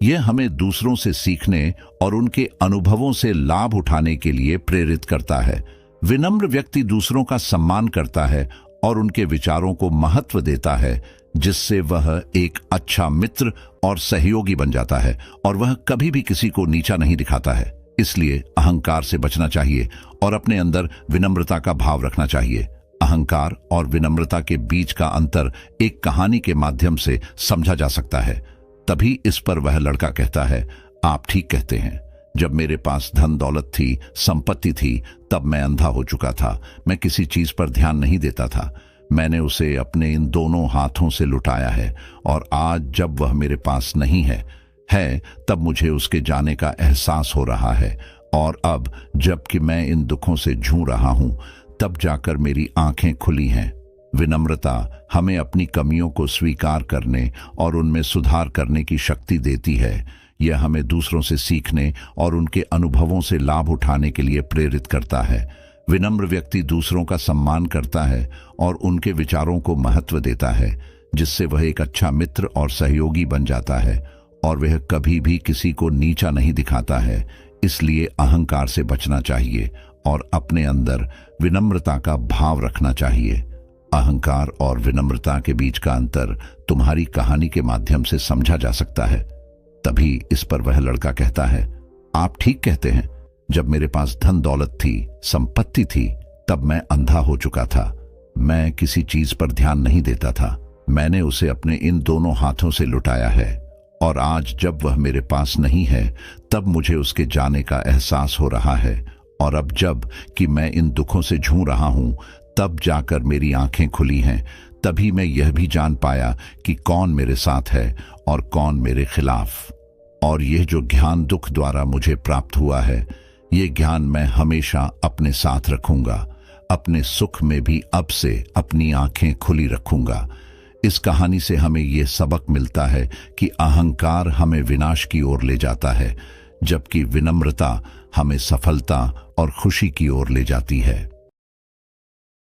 यह हमें दूसरों से सीखने और उनके अनुभवों से लाभ उठाने के लिए प्रेरित करता है। विनम्र व्यक्ति दूसरों का सम्मान करता है और उनके विचारों को महत्व देता है, जिससे वह एक अच्छा मित्र और सहयोगी बन जाता है और वह कभी भी किसी को नीचा नहीं दिखाता है। इसलिए अहंकार से बचना चाहिए और अपने अंदर विनम्रता का भाव रखना चाहिए। अहंकार और विनम्रता के बीच का अंतर एक कहानी के माध्यम से समझा जा सकता है। तभी इस पर वह लड़का कहता है, आप ठीक कहते हैं। जब मेरे पास धन दौलत थी, संपत्ति थी, तब मैं अंधा हो चुका था। मैं किसी चीज पर ध्यान नहीं देता था। मैंने उसे अपने इन दोनों हाथों से लुटाया है और आज जब वह मेरे पास नहीं है तब मुझे उसके जाने का एहसास हो रहा है। और अब जबकि मैं इन दुखों से जूझ रहा हूं, तब जाकर मेरी आंखें खुली हैं। विनम्रता हमें अपनी कमियों को स्वीकार करने और उनमें सुधार करने की शक्ति देती है। यह हमें दूसरों से सीखने और उनके अनुभवों से लाभ उठाने के लिए प्रेरित करता है। विनम्र व्यक्ति दूसरों का सम्मान करता है और उनके विचारों को महत्व देता है, जिससे वह एक अच्छा मित्र और सहयोगी बन जाता है और वह कभी भी किसी को नीचा नहीं दिखाता है। इसलिए अहंकार से बचना चाहिए और अपने अंदर विनम्रता का भाव रखना चाहिए। अहंकार और विनम्रता के बीच का अंतर तुम्हारी कहानी के माध्यम से समझा जा सकता है। तभी इस पर वह लड़का कहता है, आप ठीक कहते हैं। जब मेरे पास धन दौलत थी, संपत्ति थी, तब मैं अंधा हो चुका था। मैं किसी चीज पर ध्यान नहीं देता था। मैंने उसे अपने इन दोनों हाथों से लुटाया है और आज जब वह मेरे पास नहीं है, तब मुझे उसके जाने का एहसास हो रहा है। और अब जब कि मैं इन दुखों से जूझ रहा हूं, तब जाकर मेरी आंखें खुली हैं। तभी मैं यह भी जान पाया कि कौन मेरे साथ है और कौन मेरे खिलाफ। और यह जो ज्ञान दुख द्वारा मुझे प्राप्त हुआ है, ये ज्ञान मैं हमेशा अपने साथ रखूंगा। अपने सुख में भी अब से अपनी आंखें खुली रखूंगा। इस कहानी से हमें यह सबक मिलता है कि अहंकार हमें विनाश की ओर ले जाता है, जबकि विनम्रता हमें सफलता और खुशी की ओर ले जाती है।